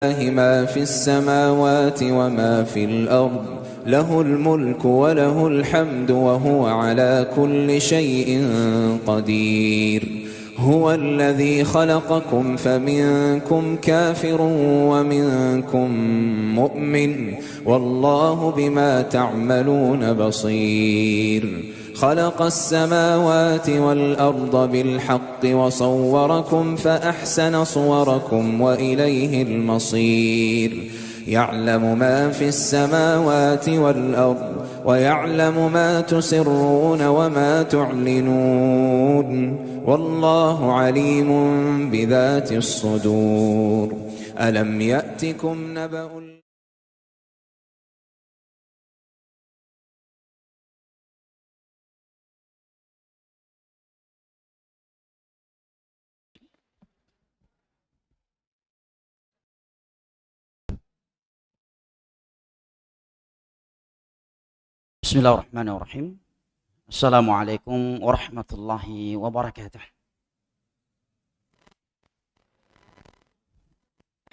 ما في السماوات وما في الأرض له الملك وله الحمد وهو على كل شيء قدير. هو الذي خلقكم فمنكم كافر ومنكم مؤمن والله بما تعملون بصير. خلق السماوات والأرض بالحق وصوركم فأحسن صوركم وإليه المصير. يعلم ما في السماوات والأرض ويعلم ما تسرون وما تعلنون والله عليم بذات الصدور. ألم يأتكم نبأ Bismillahirrahmanirrahim. Assalamualaikum warahmatullahi wabarakatuh.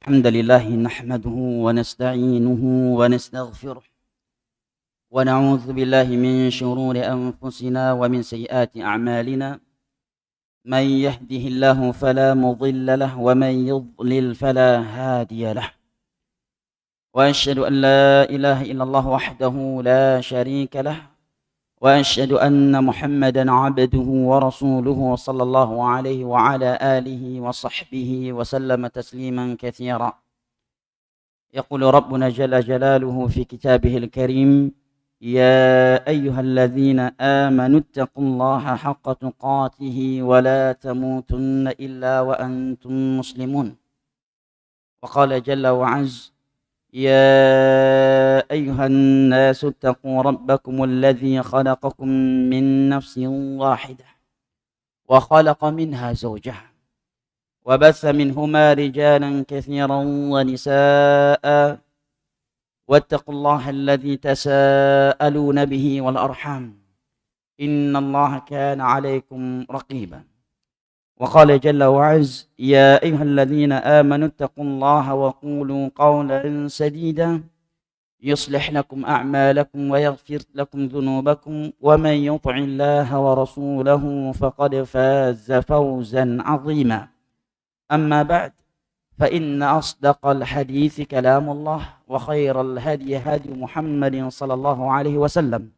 Alhamdulillahi nahmaduhu wa nasta'inuhu wa nastaghfiruh. Wa na'udzu billahi min shururi anfusina wa min sayyiati a'malina. Man yahdihillahu fala mudilla lahu wa man yudlil fala hadiya lahu. وأشهد أن لا إله إلا الله وحده لا شريك له وأشهد أن محمدا عبده ورسوله صلى الله عليه وعلى آله وصحبه وسلم تسليما كثيرا. يقول ربنا جل جلاله في كتابه الكريم: يا أيها الذين آمنوا اتقوا الله حق تقاته ولا تموتن إلا وأنتم مسلمون. وقال جل وعز: يا أيها الناس اتقوا ربكم الذي خلقكم من نفس واحدة وخلق منها زوجها وبث منهما رجالا كثيرا ونساء واتقوا الله الذي تساءلون به والأرحام إن الله كان عليكم رقيبا. وقال جل وعز: يا أيها الذين آمنوا اتقوا الله وقولوا قولا سديدا يصلح لكم أعمالكم ويغفر لكم ذنوبكم ومن يطع الله ورسوله فقد فاز فوزا عظيما. أما بعد فإن أصدق الحديث كلام الله وخير الهدي هدي محمد صلى الله عليه وسلم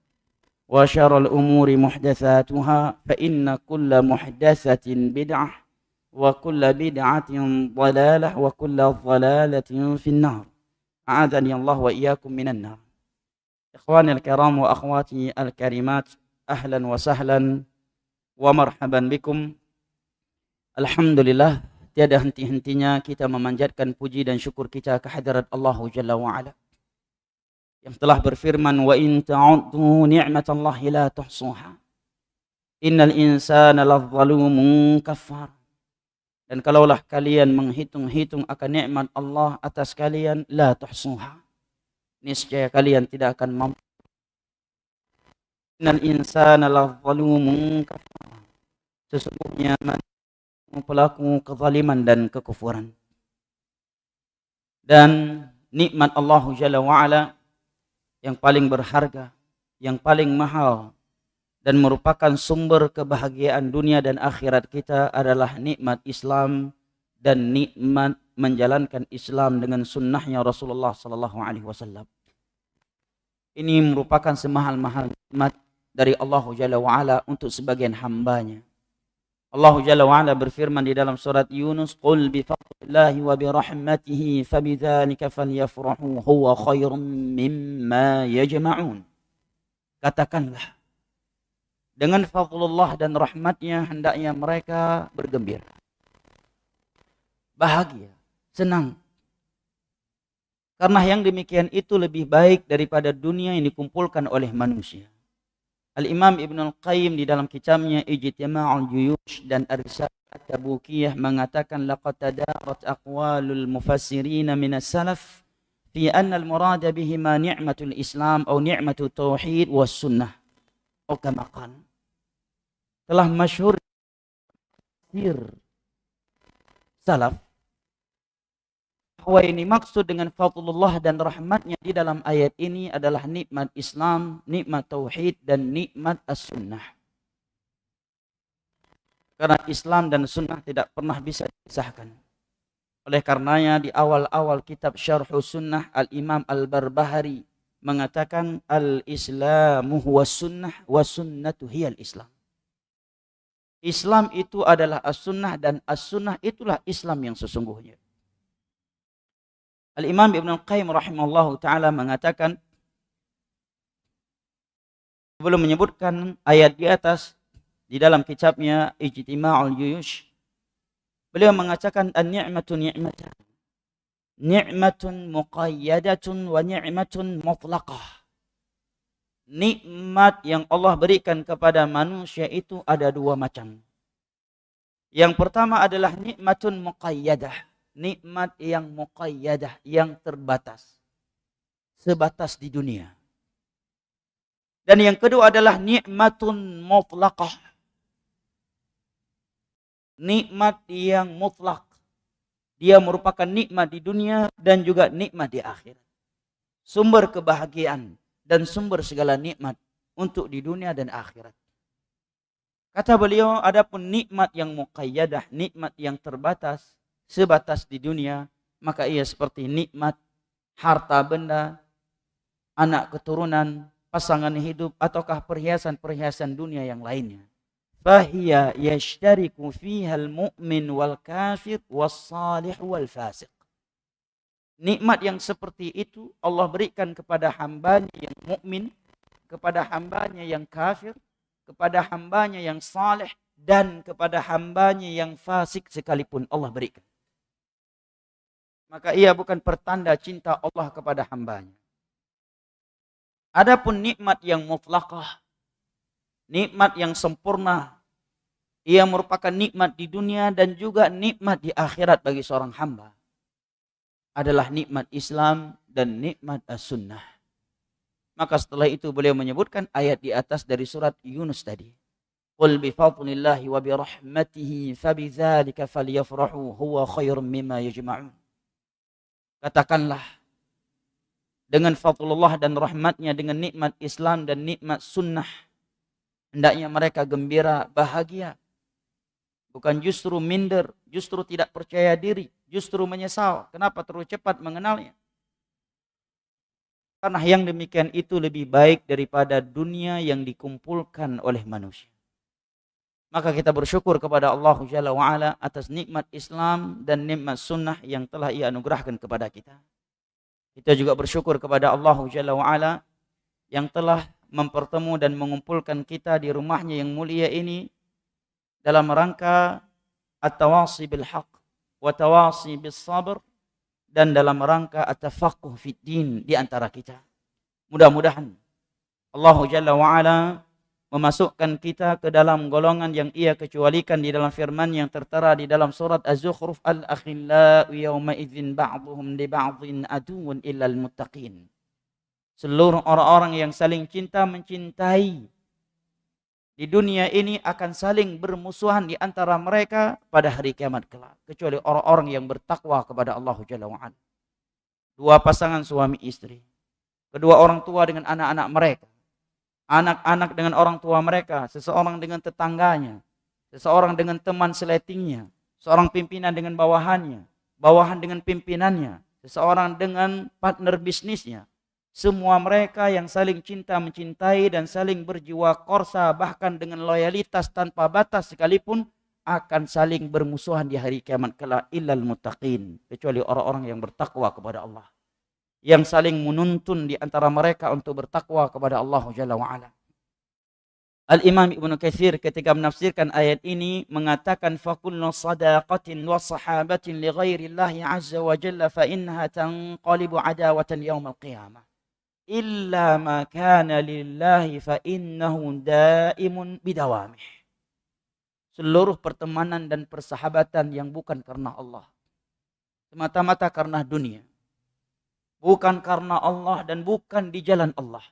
وشر الأمور محدثاتها فإن كل محدثة بدعة وكل بدعة ضلالة وكل ضلالة في النار. أعاذني الله وإياكم من النار. إخواني الكرام وأخواتي الكريمات، أهلا وسهلا ومرحبا بكم. Alhamdulillah, tiada henti-hentinya kita memanjatkan puji dan syukur kita kehadirat Allah Jalla wa'ala yang telah berfirman: wa in ta'uddu ni'matallahi la tuhsuha innal insana ladzalumun kafar. Dan kalaulah kalian menghitung-hitung akan nikmat Allah atas kalian, la tuhsuha, niscaya kalian tidak akan mampu. Innal insana ladzalumun kafar, sesungguhnya pelaku kezaliman dan kekufuran. Dan nikmat Allah Jalla wa'ala yang paling berharga, yang paling mahal, dan merupakan sumber kebahagiaan dunia dan akhirat kita adalah nikmat Islam dan nikmat menjalankan Islam dengan sunnahnya Rasulullah sallallahu alaihi wasallam. Ini merupakan semahal-mahal nikmat dari Allah Jalla wa'ala untuk sebagian hambanya. Allah Jalla wa'ala berfirman di dalam surat Yunus: "Qul bi fadlillahi wa bi rahmatihi fabidzalika falyafrahu huwa khairum mimma yajma'un." Katakanlah, dengan fadlullah dan rahmatnya hendaknya mereka bergembira, bahagia, senang. Karena yang demikian itu lebih baik daripada dunia yang dikumpulkan oleh manusia. Al-Imam Ibn Al-Qayyim di dalam kitabnya Ijtima'ul Juyush dan Ar-Risalah At-Tabukiyah mengatakan: laqad tadarat aqwalul mufassirin min as-salaf fi anna al-murada bihima ni'matul Islam atau ni'matut tauhid was sunnah. Atau kama qala, telah masyhur salaf bahwa ini maksud dengan fadlullah dan rahmatnya di dalam ayat ini adalah nikmat Islam, nikmat tauhid, dan nikmat as-sunnah. Karena Islam dan sunnah tidak pernah bisa dipisahkan. Oleh karenanya di awal-awal kitab Syarhus Sunnah, Al-Imam Al-Barbahari mengatakan al-Islamu huwa sunnah wa sunnatu hiyal Islam. Islam itu adalah as-sunnah dan as-sunnah itulah Islam yang sesungguhnya. Al-Imam Ibn Al-Qayyim rahimahullah ta'ala mengatakan, sebelum menyebutkan ayat di atas, di dalam kitabnya Ijtima'ul Juyush, beliau mengatakan an-ni'matu ni'matan. Ni'matun muqayyadatun wa ni'matun mutlaqah. Nikmat yang Allah berikan kepada manusia itu ada dua macam. Yang pertama adalah nikmatun muqayyadah. Nikmat yang muqayyadah, yang terbatas. Sebatas di dunia. Dan yang kedua adalah nikmatun mutlaqah. Nikmat yang mutlak. Dia merupakan nikmat di dunia dan juga nikmat di akhirat. Sumber kebahagiaan dan sumber segala nikmat untuk di dunia dan akhirat. Kata beliau, adapun nikmat yang muqayyadah, nikmat yang terbatas, sebatas di dunia, maka ia seperti nikmat harta benda, anak keturunan, pasangan hidup, ataukah perhiasan-perhiasan dunia yang lainnya. Fahiya yashtariku fiha al-mu'min wal kafir was salih wal fasiq. Nikmat yang seperti itu Allah berikan kepada hambanya yang mukmin, kepada hambanya yang kafir, kepada hambanya yang saleh, dan kepada hambanya yang fasik sekalipun Allah berikan. Maka ia bukan pertanda cinta Allah kepada hambanya. Adapun nikmat yang mutlaqah, nikmat yang sempurna, ia merupakan nikmat di dunia dan juga nikmat di akhirat bagi seorang hamba. Adalah nikmat Islam dan nikmat as-sunnah. Maka setelah itu beliau menyebutkan ayat di atas dari surat Yunus tadi. Qul bi fadlillahi wa bi rahmatihi fabidzalika falyafrahu huwa khairum mimma yajma'un. Katakanlah, dengan fadlullah dan rahmatnya, dengan nikmat Islam dan nikmat sunnah, hendaknya mereka gembira, bahagia. Bukan justru minder, justru tidak percaya diri, justru menyesal. Kenapa terlalu cepat mengenalnya? Karena yang demikian itu lebih baik daripada dunia yang dikumpulkan oleh manusia. Maka kita bersyukur kepada Allah Jalla wa'ala atas nikmat Islam dan nikmat sunnah yang telah ia anugerahkan kepada kita. Kita juga bersyukur kepada Allah Jalla wa'ala yang telah mempertemu dan mengumpulkan kita di rumahnya yang mulia ini dalam rangka at-tawasi bil haq wa tawasi bis sabr, dan dalam rangka at-tafaqquh fid din di antara kita. Mudah-mudahan Allah Jalla wa'ala memasukkan kita ke dalam golongan yang ia kecualikan di dalam firman yang tertera di dalam surat Az-Zukhruf, al-akhillau yawma idzin ba'dhum li ba'dhin aduwwun illal muttaqin. Seluruh orang-orang yang saling cinta mencintai di dunia ini akan saling bermusuhan di antara mereka pada hari kiamat kelak, kecuali orang-orang yang bertakwa kepada Allah Jalla wa'ala. Dua pasangan suami istri, kedua orang tua dengan anak-anak mereka, anak-anak dengan orang tua mereka, seseorang dengan tetangganya, seseorang dengan teman seletingnya, seorang pimpinan dengan bawahannya, bawahan dengan pimpinannya, seseorang dengan partner bisnisnya. Semua mereka yang saling cinta mencintai dan saling berjiwa korsa, bahkan dengan loyalitas tanpa batas sekalipun, akan saling bermusuhan di hari kiamat kelak illal muttaqin, kecuali orang-orang yang bertakwa kepada Allah, yang saling menuntun di antara mereka untuk bertakwa kepada Allah Jalla wa'ala. Al-Imam Ibn Katsir ketika menafsirkan ayat ini mengatakan fakullu sadaqatin wa sahabatin li ghairillahi azza wa jalla fa innaha tanqalibu adawatan yaumal qiyamah illa ma kana lillahi fa innahu daimun bidawamih. Seluruh pertemanan dan persahabatan yang bukan karena Allah, semata-mata karena dunia, bukan karena Allah dan bukan di jalan Allah,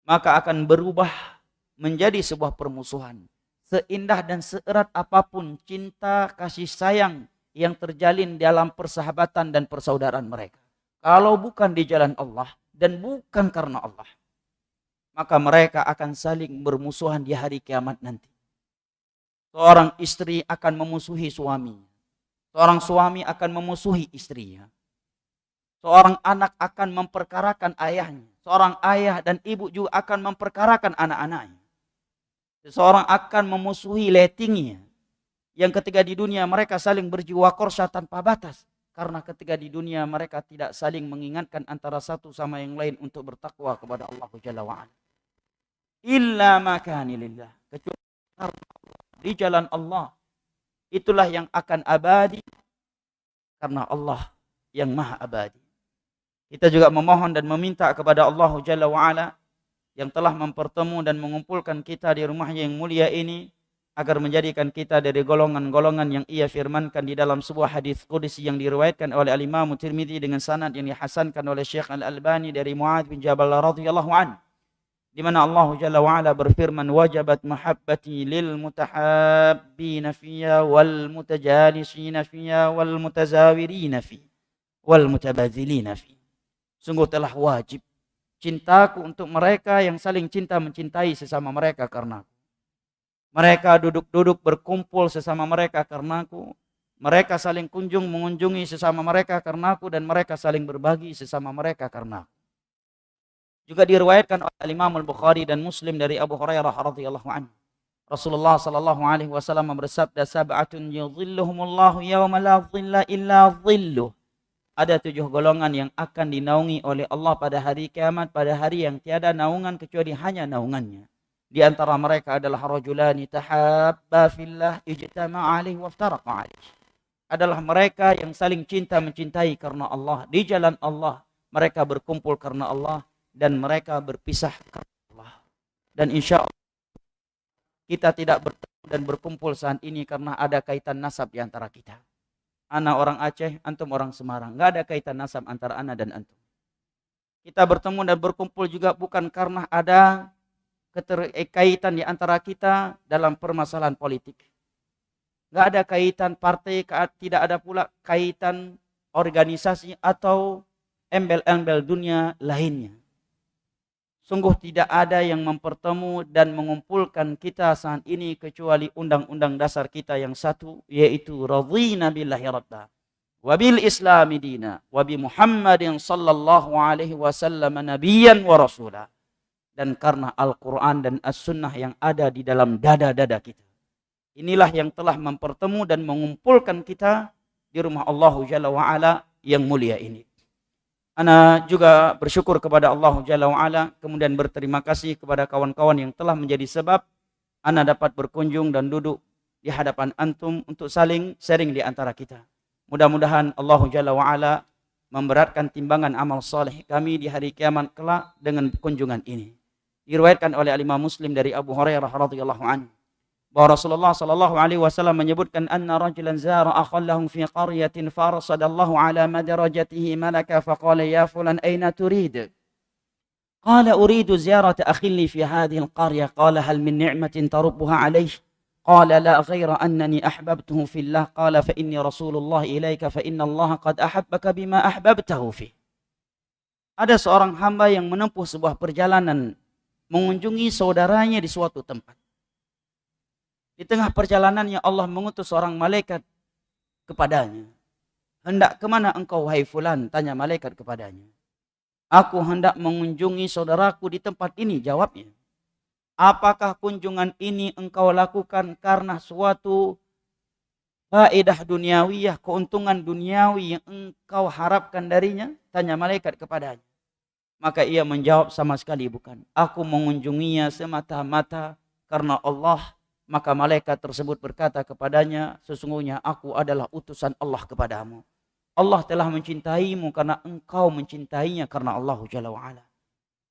maka akan berubah menjadi sebuah permusuhan. Seindah dan seerat apapun cinta kasih sayang yang terjalin dalam persahabatan dan persaudaraan mereka. Kalau bukan di jalan Allah dan bukan karena Allah, maka mereka akan saling bermusuhan di hari kiamat nanti. Seorang istri akan memusuhi suaminya. Seorang suami akan memusuhi istrinya. Seorang anak akan memperkarakan ayahnya. Seorang ayah dan ibu juga akan memperkarakan anak-anaknya. Seseorang akan memusuhi lettingnya. Yang ketika di dunia mereka saling berjiwa korsa tanpa batas. Karena ketika di dunia mereka tidak saling mengingatkan antara satu sama yang lain untuk bertakwa kepada Allah Jalla wa'ala. Illa makani lillah. Kecuali di jalan Allah. Itulah yang akan abadi. Karena Allah yang maha abadi. Kita juga memohon dan meminta kepada Allah Jalla wa'ala yang telah mempertemu dan mengumpulkan kita di rumahnya yang mulia ini, agar menjadikan kita dari golongan-golongan yang ia firmankan di dalam sebuah hadis qudsi yang diriwayatkan oleh Al-Imam Tirmidzi dengan sanad yang dihasankan oleh Syekh Al-Albani dari Muadz bin Jabal radhiyallahu anhu, di mana Allah Jalla wa Ala berfirman, wajabat mahabbati lil mutahabbina fiyya wal mutajalisina fiyya wal mutazawirina fiyya wal mutabadzilina fiyya. Sungguh telah wajib cintaku untuk mereka yang saling cinta mencintai sesama mereka karena mereka duduk-duduk berkumpul sesama mereka karenaku. Mereka saling kunjung mengunjungi sesama mereka karenaku. Dan mereka saling berbagi sesama mereka karenaku. Juga diriwayatkan oleh Imam Al-Bukhari dan Muslim dari Abu Hurairah radhiyallahu anhu. Rasulullah sallallahu alaihi wasallam bersabda, sab'atun yudhilluhumullahu yawma la dhilla illa dhilluh. Ada 7 golongan yang akan dinaungi oleh Allah pada hari kiamat, pada hari yang tiada naungan kecuali hanya naungannya. Di antara mereka adalah rajulani tahabba fillah ijtama'a alaihi waftaraqa alaihi. Adalah mereka yang saling cinta mencintai karena Allah. Di jalan Allah mereka berkumpul karena Allah dan mereka berpisah karena Allah. Dan insya Allah kita tidak bertemu dan berkumpul saat ini karena ada kaitan nasab di antara kita. Ana orang Aceh, antum orang Semarang. Enggak ada kaitan nasab antara ana dan antum. Kita bertemu dan berkumpul juga bukan karena ada keterkaitan di antara kita dalam permasalahan politik. Enggak ada kaitan partai, tidak ada pula kaitan organisasi atau embel-embel dunia lainnya. Sungguh tidak ada yang mempertemu dan mengumpulkan kita saat ini kecuali undang-undang dasar kita yang satu, yaitu radhina billahi rabba wa bil islami dina wa bi Muhammadin sallallahu alaihi wasallam nabiyyan wa rasulah. Dan karena Al-Quran dan As-Sunnah yang ada di dalam dada-dada kita. Inilah yang telah mempertemu dan mengumpulkan kita di rumah Allah Jalla wa'ala yang mulia ini. Ana juga bersyukur kepada Allah Jalla wa'ala, kemudian berterima kasih kepada kawan-kawan yang telah menjadi sebab ana dapat berkunjung dan duduk di hadapan antum untuk saling sharing di antara kita. Mudah-mudahan Allah Jalla wa'ala memberatkan timbangan amal saleh kami di hari kiamat kelak dengan kunjungan ini. Diriwayatkan oleh Imam Muslim dari Abu Hurairah radhiyallahu anhu bahwa Rasulullah sallallahu alaihi wasallam menyebutkan anna rajulan zara akhallahum fi qaryatin farsadallahu ala madarajatihi malaka faqala ya fulan aina turid qala uridu ziyarata akhilli fi hadhihi alqarya qala hal min ni'matin tarubbuha alayhi qala la ghayra annani ahbabtuhu fillah qala fa inni rasulullah ilayka fa inna Allah qad ahabbaka bima ahbabtahu fi. Ada seorang hamba yang menempuh sebuah perjalanan mengunjungi saudaranya di suatu tempat. Di tengah perjalanannya Allah mengutus seorang malaikat kepadanya. Hendak kemana engkau wahai fulan? Tanya malaikat kepadanya. Aku hendak mengunjungi saudaraku di tempat ini, jawabnya. Apakah kunjungan ini engkau lakukan karena suatu faedah duniawiyah, keuntungan duniawi yang engkau harapkan darinya? Tanya malaikat kepadanya. Maka ia menjawab, sama sekali bukan. Aku mengunjunginya semata-mata karena Allah. Maka malaikat tersebut berkata kepadanya, sesungguhnya aku adalah utusan Allah kepadamu. Allah telah mencintaimu karena engkau mencintainya karena Allah Jalla wa'ala.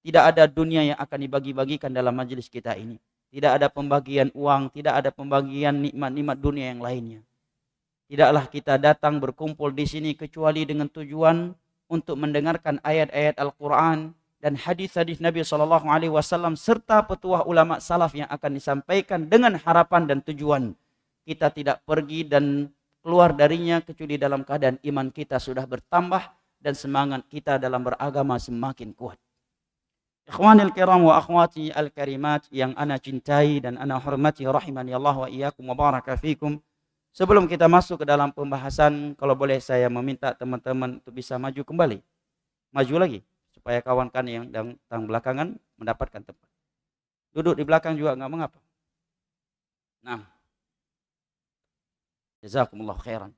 Tidak ada dunia yang akan dibagi-bagikan dalam majelis kita ini. Tidak ada pembagian uang, tidak ada pembagian nikmat-nikmat dunia yang lainnya. Tidaklah kita datang berkumpul di sini kecuali dengan tujuan untuk mendengarkan ayat-ayat Al-Quran dan hadis-hadis Nabi SAW serta petuah ulama salaf yang akan disampaikan dengan harapan dan tujuan kita tidak pergi dan keluar darinya kecuali dalam keadaan iman kita sudah bertambah dan semangat kita dalam beragama semakin kuat. Ikhwanil kiram wa akhwati al-karimat yang ana cintai dan ana hormati rahimani Allah wa iyyakum wa baraka fikum. Sebelum kita masuk ke dalam pembahasan, kalau boleh saya meminta teman-teman untuk bisa maju kembali. Maju lagi supaya kawan-kawan yang datang belakangan mendapatkan tempat. Duduk di belakang juga enggak mengapa. Nah. Jazakumullah khairan.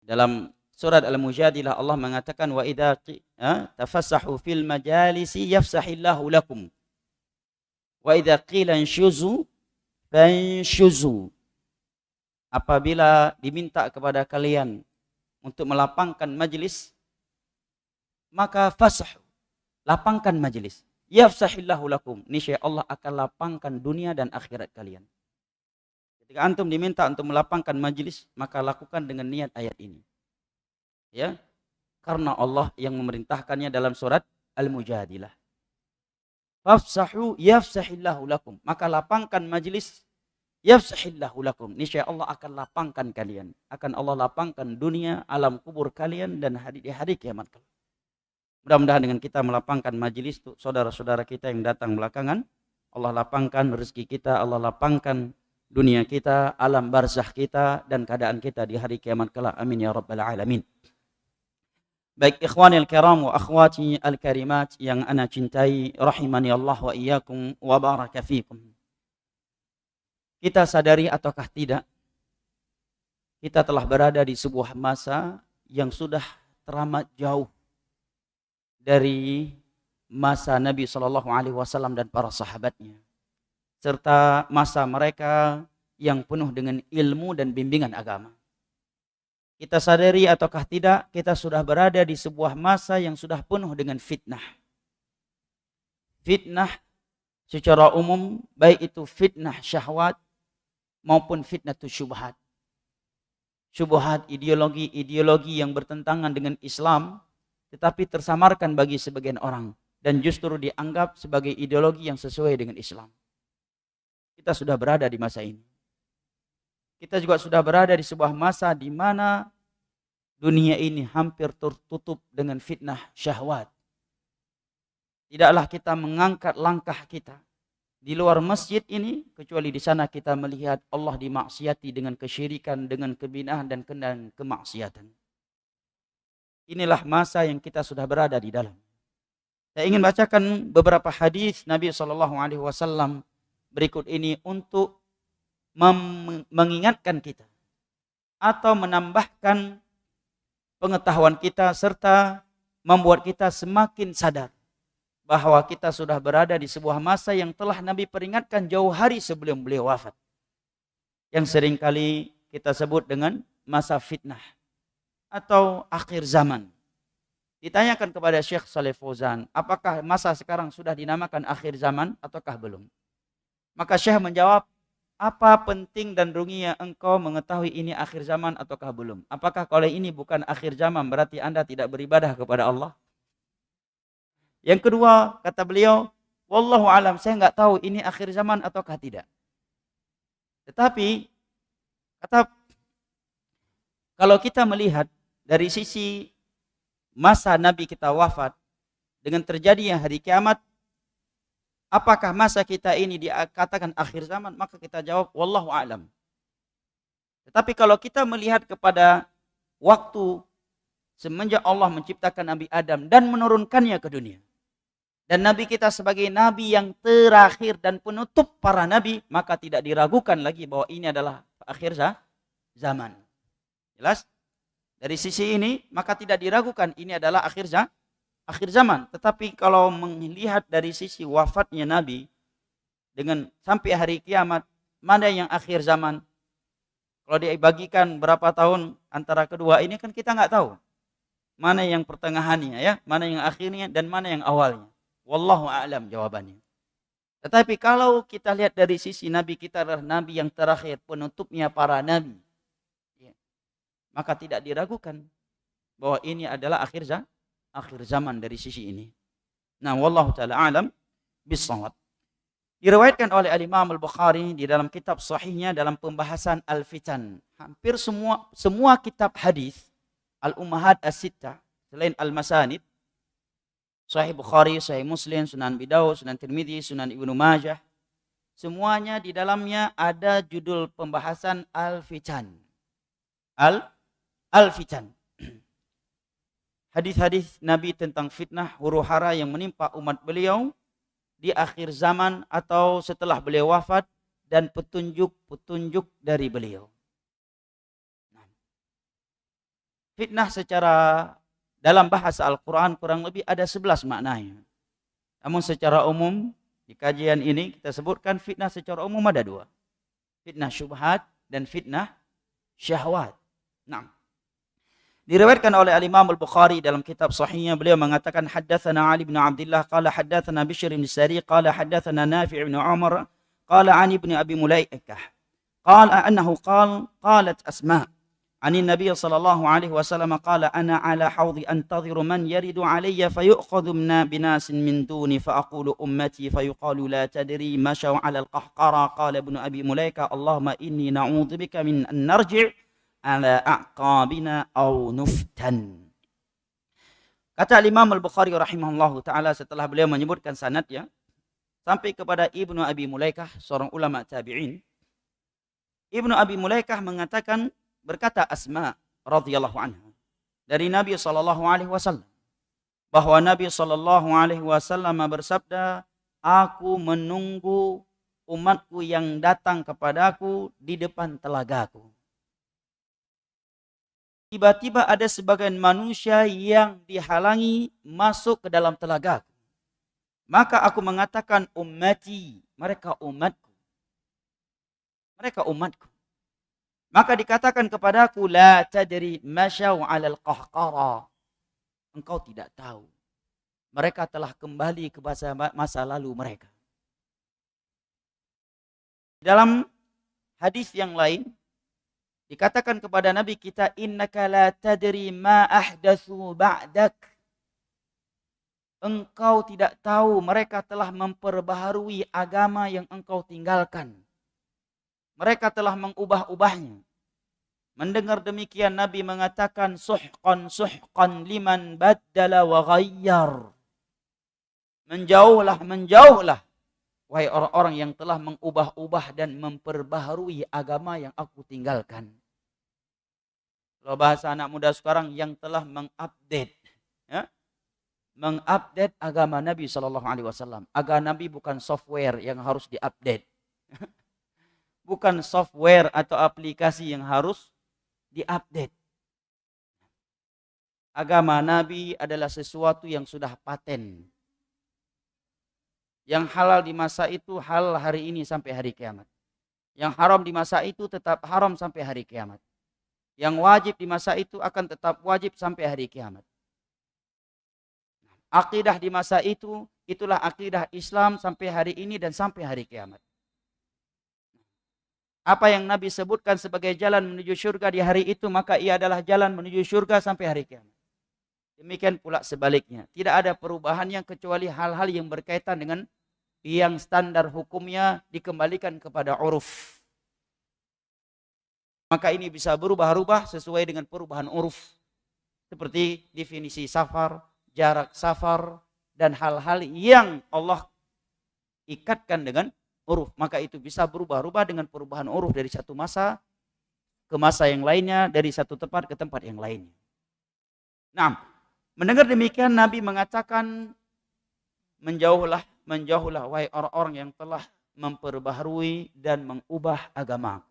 Dalam surat Al-Mujadilah Allah mengatakan wa idza tafassahu fil majalisi yafsahillahu lakum. Wa idza qila inshuzu fanshuzu. Apabila diminta kepada kalian untuk melapangkan majlis, maka fasah, lapangkan majlis. Yafsahillahu lakum. Niscaya Allah akan lapangkan dunia dan akhirat kalian. Ketika antum diminta untuk melapangkan majlis, maka lakukan dengan niat ayat ini. Ya. Karena Allah yang memerintahkannya dalam surat Al-Mujadilah. Fafsahu yafsahillahu lakum. Maka lapangkan majlis, yafsahillahu lakum. Niscaya Allah akan lapangkan kalian. Akan Allah lapangkan dunia, alam kubur kalian dan di hari kiamat kelak. Mudah-mudahan dengan kita melapangkan majelis untuk saudara-saudara kita yang datang belakangan, Allah lapangkan rezeki kita, Allah lapangkan dunia kita, alam barzakh kita, dan keadaan kita di hari kiamat kelak. Amin ya rabbal alamin. Baik ikhwani al-kiram wa akhwati al-karimat yang ana cintai, rahimani Allah wa iyyakum wa baraka fikum. Kita sadari ataukah tidak, kita telah berada di sebuah masa yang sudah teramat jauh dari masa Nabi SAW dan para sahabatnya, serta masa mereka yang penuh dengan ilmu dan bimbingan agama. Kita sadari ataukah tidak, kita sudah berada di sebuah masa yang sudah penuh dengan fitnah. Fitnah secara umum, baik itu fitnah syahwat maupun fitnah syubhat. Syubhat, ideologi yang bertentangan dengan Islam, tetapi tersamarkan bagi sebagian orang dan justru dianggap sebagai ideologi yang sesuai dengan Islam. Kita sudah berada di masa ini. Kita juga sudah berada di sebuah masa di mana dunia ini hampir tertutup dengan fitnah syahwat. Tidaklah kita mengangkat langkah kita di luar masjid ini kecuali di sana kita melihat Allah dimaksiati dengan kesyirikan, dengan kebinahan dan kemaksiatan. Inilah masa yang kita sudah berada di dalam. Saya ingin bacakan beberapa hadis Nabi SAW berikut ini untuk mengingatkan kita atau menambahkan pengetahuan kita serta membuat kita semakin sadar bahwa kita sudah berada di sebuah masa yang telah Nabi peringatkan jauh hari sebelum beliau wafat, yang seringkali kita sebut dengan masa fitnah atau akhir zaman. Ditanyakan kepada Syekh Shalih Fauzan, apakah masa sekarang sudah dinamakan akhir zaman ataukah belum? Maka Syekh menjawab, apa penting dan ruginya engkau mengetahui ini akhir zaman ataukah belum? Apakah kalau ini bukan akhir zaman berarti Anda tidak beribadah kepada Allah? Yang kedua, kata beliau, wallahu alam, saya enggak tahu ini akhir zaman ataukah tidak. Tetapi kata, kalau kita melihat dari sisi masa Nabi kita wafat dengan terjadinya hari kiamat, apakah masa kita ini dikatakan akhir zaman? Maka kita jawab wallahu a'lam. Tetapi kalau kita melihat kepada waktu semenjak Allah menciptakan Nabi Adam dan menurunkannya ke dunia, dan Nabi kita sebagai Nabi yang terakhir dan penutup para Nabi, maka tidak diragukan lagi bahwa ini adalah akhir zaman. Jelas? Dari sisi ini, maka tidak diragukan ini adalah akhir zaman. Tetapi kalau melihat dari sisi wafatnya Nabi dengan sampai hari kiamat, mana yang akhir zaman? Kalau dibagikan berapa tahun antara kedua ini kan kita nggak tahu. Mana yang pertengahannya ya, mana yang akhirnya dan mana yang awalnya. Wallahu a'lam jawabannya. Tetapi kalau kita lihat dari sisi Nabi kita adalah Nabi yang terakhir, penutupnya para Nabi, maka tidak diragukan bahwa ini adalah akhir zaman dari sisi ini. Nah, wallahu taala alam bisawab. Diriwayatkan oleh Al-Imam Al-Bukhari di dalam kitab sahihnya dalam pembahasan Al-Fitan. Hampir semua kitab hadis Al-Ummahat As-Sittah selain Al-Masanid, Sahih Bukhari, Sahih Muslim, Sunan Abi Daud, Sunan Tirmidzi, Sunan Ibnu Majah, semuanya di dalamnya ada judul pembahasan Al-Fitan. Al-Fitan. Hadis-hadis Nabi tentang fitnah huru-hara yang menimpa umat beliau di akhir zaman atau setelah beliau wafat dan petunjuk-petunjuk dari beliau. Fitnah secara dalam bahasa Al-Quran kurang lebih ada 11 maknanya. Namun secara umum di kajian ini kita sebutkan fitnah secara umum ada 2. Fitnah syubhat dan fitnah syahwat. Nah, diriwayatkan oleh Al-Imam Al-Bukhari dalam kitab sahihnya, beliau mengatakan haddatsana Ali bin Abdullah qala haddatsana Bishr bin Sari qala haddatsana Nafi' bin Umar qala an ibn Abi Mulaikah qala annahu qalat Asma' عن النبي صلى الله عليه وسلم قال أنا على حوض أنتظر من يرد علي فيؤخذ بناس من دوني فأقول أمتي فيقال لا تدري مشوا على القحقرة قال ابن أبي مليكة اللهم إني نعوذ بك من أن نرجع على أعقابنا أو نفتن. Kata Imam Al-Bukhari rahimahullahu ta'ala setelah beliau menyebutkan sanadnya sampai kepada Ibnu Abi Mulaikah, seorang ulama tabi'in. Ibnu Abi Mulaikah mengatakan, berkata Asma radhiyallahu anha dari Nabi sallallahu alaihi wasallam bahwa Nabi sallallahu alaihi wasallam bersabda, aku menunggu umatku yang datang kepadaku di depan telagaku. Tiba-tiba ada sebagian manusia yang dihalangi masuk ke dalam telagaku. Maka aku mengatakan ummati, mereka umatku. Mereka umatku. Maka dikatakan kepadaku, la tadri masyaw 'alal qahqara. Engkau tidak tahu. Mereka telah kembali ke masa lalu mereka. Dalam hadis yang lain dikatakan kepada Nabi kita, innaka la tadri ma ahdatsu ba'dak. Engkau tidak tahu mereka telah memperbaharui agama yang engkau tinggalkan. Mereka telah mengubah-ubahnya. Mendengar demikian Nabi mengatakan suhqan liman baddala wa ghayyar. Menjauhlah wahai orang-orang yang telah mengubah-ubah dan memperbaharui agama yang aku tinggalkan. Kalau bahasa anak muda sekarang, yang telah mengupdate, ya? Mengupdate agama Nabi SAW. Agama Nabi bukan software yang harus diupdate. Bukan software atau aplikasi yang harus diupdate. Agama Nabi adalah sesuatu yang sudah paten. Yang halal di masa itu halal hari ini sampai hari kiamat. Yang haram di masa itu tetap haram sampai hari kiamat. Yang wajib di masa itu akan tetap wajib sampai hari kiamat. Akidah di masa itu, itulah akidah Islam sampai hari ini dan sampai hari kiamat. Apa yang Nabi sebutkan sebagai jalan menuju surga di hari itu, maka ia adalah jalan menuju surga sampai hari kiamat. Demikian pula sebaliknya. Tidak ada perubahan yang kecuali hal-hal yang berkaitan dengan yang standar hukumnya dikembalikan kepada uruf. Maka ini bisa berubah-ubah sesuai dengan perubahan uruf. Seperti definisi safar, jarak safar, dan hal-hal yang Allah ikatkan dengan uruf. Maka itu bisa berubah-ubah dengan perubahan uruf dari satu masa ke masa yang lainnya, dari satu tempat ke tempat yang lainnya. Nah, mendengar demikian Nabi mengatakan, menjauhlah wahai orang-orang yang telah memperbaharui dan mengubah agama.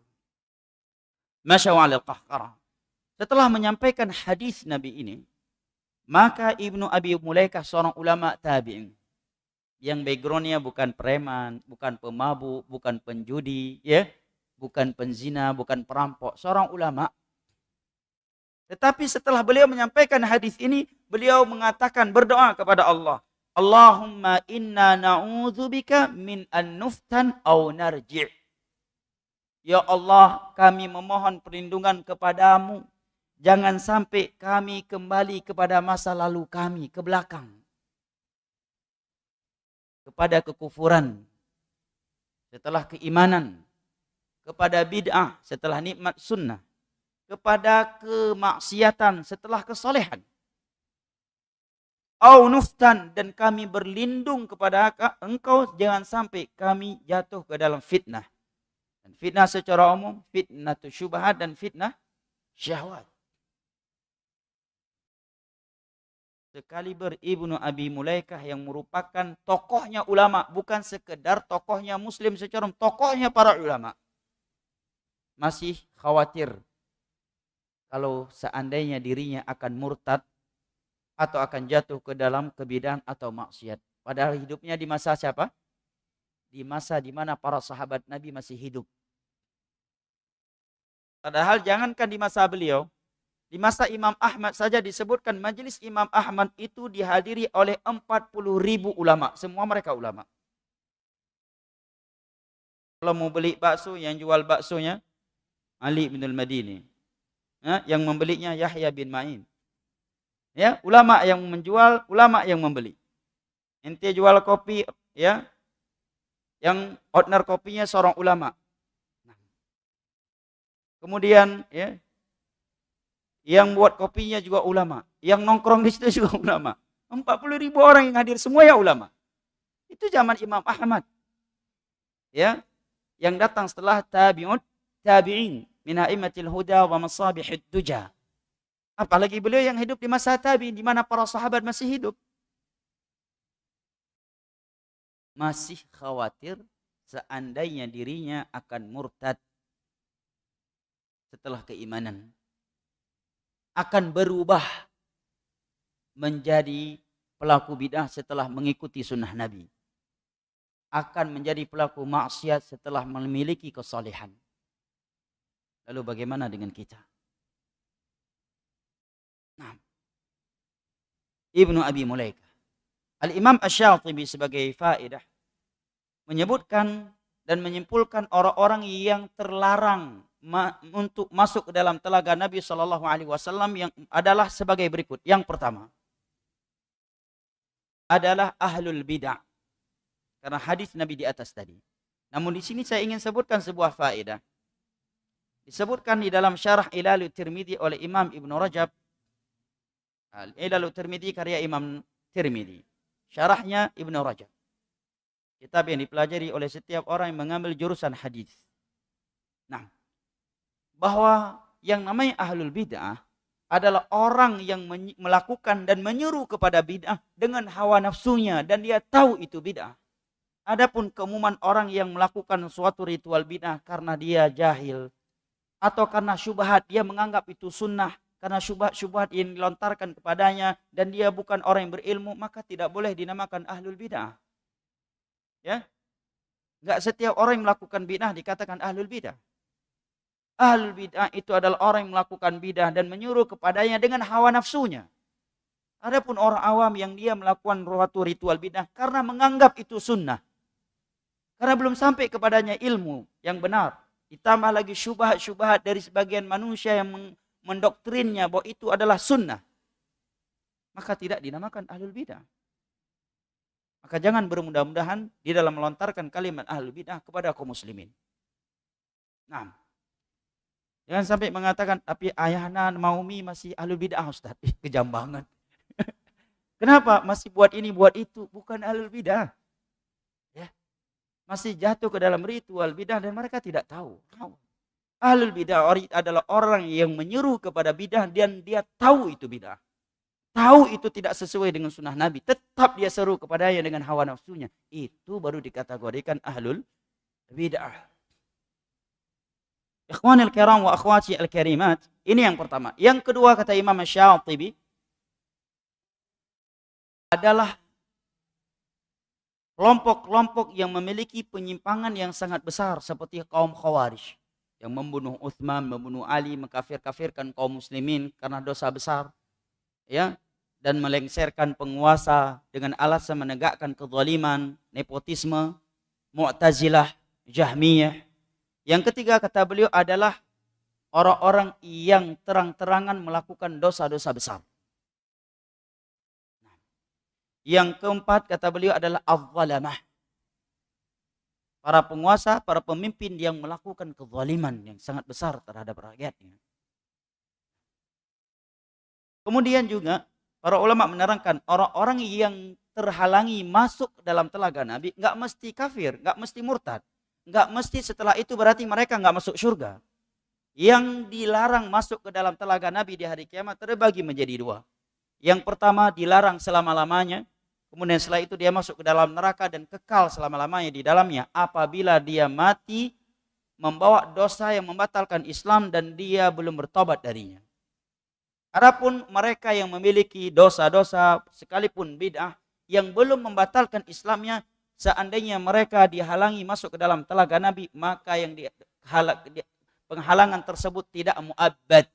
Masya'Allah qahqara. Setelah menyampaikan hadis Nabi ini, maka Ibnu Abi Mulaikah, seorang ulama tabi'in yang backgroundnya bukan preman, bukan pemabuk, bukan penjudi, ya, bukan penzina, bukan perampok, seorang ulama. Tetapi setelah beliau menyampaikan hadis ini, beliau mengatakan, berdoa kepada Allah, Allahumma inna na'udzubika min an nuftan aw narji'. Ya Allah, kami memohon perlindungan kepadamu, jangan sampai kami kembali kepada masa lalu kami, ke belakang, kepada kekufuran, setelah keimanan, kepada bid'ah setelah nikmat sunnah, kepada kemaksiatan setelah kesolehan. Au nuftan, dan kami berlindung kepada engkau jangan sampai kami jatuh ke dalam fitnah. Dan fitnah secara umum, fitnah syubhat dan fitnah syahwat. Sekaliber Ibnu Abi Mulaikah yang merupakan tokohnya ulama, bukan sekedar tokohnya muslim secara umum, tokohnya para ulama, masih khawatir kalau seandainya dirinya akan murtad atau akan jatuh ke dalam kebid'ahan atau maksiat. Padahal hidupnya di masa siapa? Di masa di mana para sahabat Nabi masih hidup. Padahal jangankan di masa beliau, di masa Imam Ahmad saja disebutkan majelis Imam Ahmad itu dihadiri oleh 40.000 ulama. Semua mereka ulama. Kalau mau beli bakso, yang jual baksonya Ali bin al-Madini. Yang membelinya Yahya bin Ma'in. Ya, ulama yang menjual, ulama yang membeli. Ente jual kopi, ya, yang owner kopinya seorang ulama. Kemudian, ya, yang buat kopinya juga ulama. Yang nongkrong di situ juga ulama. 40.000 orang yang hadir semua ya ulama. Itu zaman Imam Ahmad. Ya, yang datang setelah tabi'in min a'immatil huda wa masabihid duja. Apalagi beliau yang hidup di masa tabi'in di mana para sahabat masih hidup. Masih khawatir seandainya dirinya akan murtad setelah keimanan, akan berubah menjadi pelaku bid'ah setelah mengikuti sunnah Nabi, akan menjadi pelaku maksiat setelah memiliki kesalehan. Lalu bagaimana dengan kita? Nah, Ibnu Abi Mulaikah, Al-Imam Asy-Syatibi sebagai faedah menyebutkan dan menyimpulkan orang-orang yang terlarang untuk masuk ke dalam telaga Nabi Shallallahu Alaihi Wasallam yang adalah sebagai berikut. Yang pertama adalah ahlul bid'ah, karena hadis Nabi di atas tadi. Namun di sini saya ingin sebutkan sebuah faedah. Disebutkan di dalam syarah Ilalut Tirmidzi oleh Imam Ibnu Rajab. Ilalut Tirmidzi karya Imam Tirmidzi. Syarahnya Ibnu Rajab. Kitab yang dipelajari oleh setiap orang yang mengambil jurusan hadis. Nah, bahwa yang namanya ahlul bid'ah adalah orang yang melakukan dan menyuruh kepada bid'ah dengan hawa nafsunya dan dia tahu itu bid'ah. Adapun keumuman orang yang melakukan suatu ritual bid'ah karena dia jahil atau karena syubhat, dia menganggap itu sunnah karena syubhat yang dilontarkan kepadanya dan dia bukan orang yang berilmu, maka tidak boleh dinamakan ahlul bid'ah. Ya, nggak setiap orang yang melakukan bid'ah dikatakan ahlul bid'ah. Ahlul bid'ah itu adalah orang yang melakukan bid'ah dan menyuruh kepadanya dengan hawa nafsunya. Adapun orang awam yang dia melakukan suatu ritual bid'ah karena menganggap itu sunnah, karena belum sampai kepadanya ilmu yang benar, ditambah lagi syubhat-syubhat dari sebagian manusia yang mendoktrinnya bahwa itu adalah sunnah, maka tidak dinamakan ahlul bid'ah. Maka jangan bermudah-mudahan di dalam melontarkan kalimat ahlul bid'ah kepada kaum muslimin. Nah, jangan sampai mengatakan, tapi ayahna Maumi masih ahlul bid'ah Ustaz. Kejam banget. Kenapa? Masih buat ini, buat itu. Bukan ahlul bid'ah. Ya. Masih jatuh ke dalam ritual bid'ah dan mereka tidak tahu. Ahlul bid'ah adalah orang yang menyuruh kepada bid'ah dan dia tahu itu bid'ah. Tahu itu tidak sesuai dengan sunnah Nabi. Tetap dia seru kepadanya dengan hawa nafsunya. Itu baru dikategorikan ahlul bid'ah. Ikhwanil kiram wa akhwati al-karimat. Ini yang pertama. Yang kedua kata Imam Asy-Syatibi adalah kelompok-kelompok yang memiliki penyimpangan yang sangat besar seperti kaum Khawarij yang membunuh Utsman, membunuh Ali, mengkafir-kafirkan kaum muslimin karena dosa besar. Ya, dan melengsarkan penguasa dengan alasan menegakkan kezaliman, nepotisme, Mu'tazilah, Jahmiyah. Yang ketiga kata beliau adalah orang-orang yang terang-terangan melakukan dosa-dosa besar. Yang keempat kata beliau adalah az-zalamah. para penguasa, para pemimpin yang melakukan kezaliman yang sangat besar terhadap rakyatnya. Kemudian juga para ulama menerangkan orang-orang yang terhalangi masuk dalam telaga Nabi nggak mesti kafir, nggak mesti murtad, nggak mesti setelah itu berarti mereka nggak masuk surga. Yang dilarang masuk ke dalam telaga Nabi di hari kiamat terbagi menjadi dua. Yang pertama dilarang selama-lamanya, kemudian setelah itu dia masuk ke dalam neraka dan kekal selama-lamanya di dalamnya apabila dia mati membawa dosa yang membatalkan Islam dan dia belum bertobat darinya. Adapun mereka yang memiliki dosa-dosa sekalipun bid'ah yang belum membatalkan Islamnya, seandainya mereka dihalangi masuk ke dalam telaga Nabi, maka yang penghalangan tersebut tidak muabbad,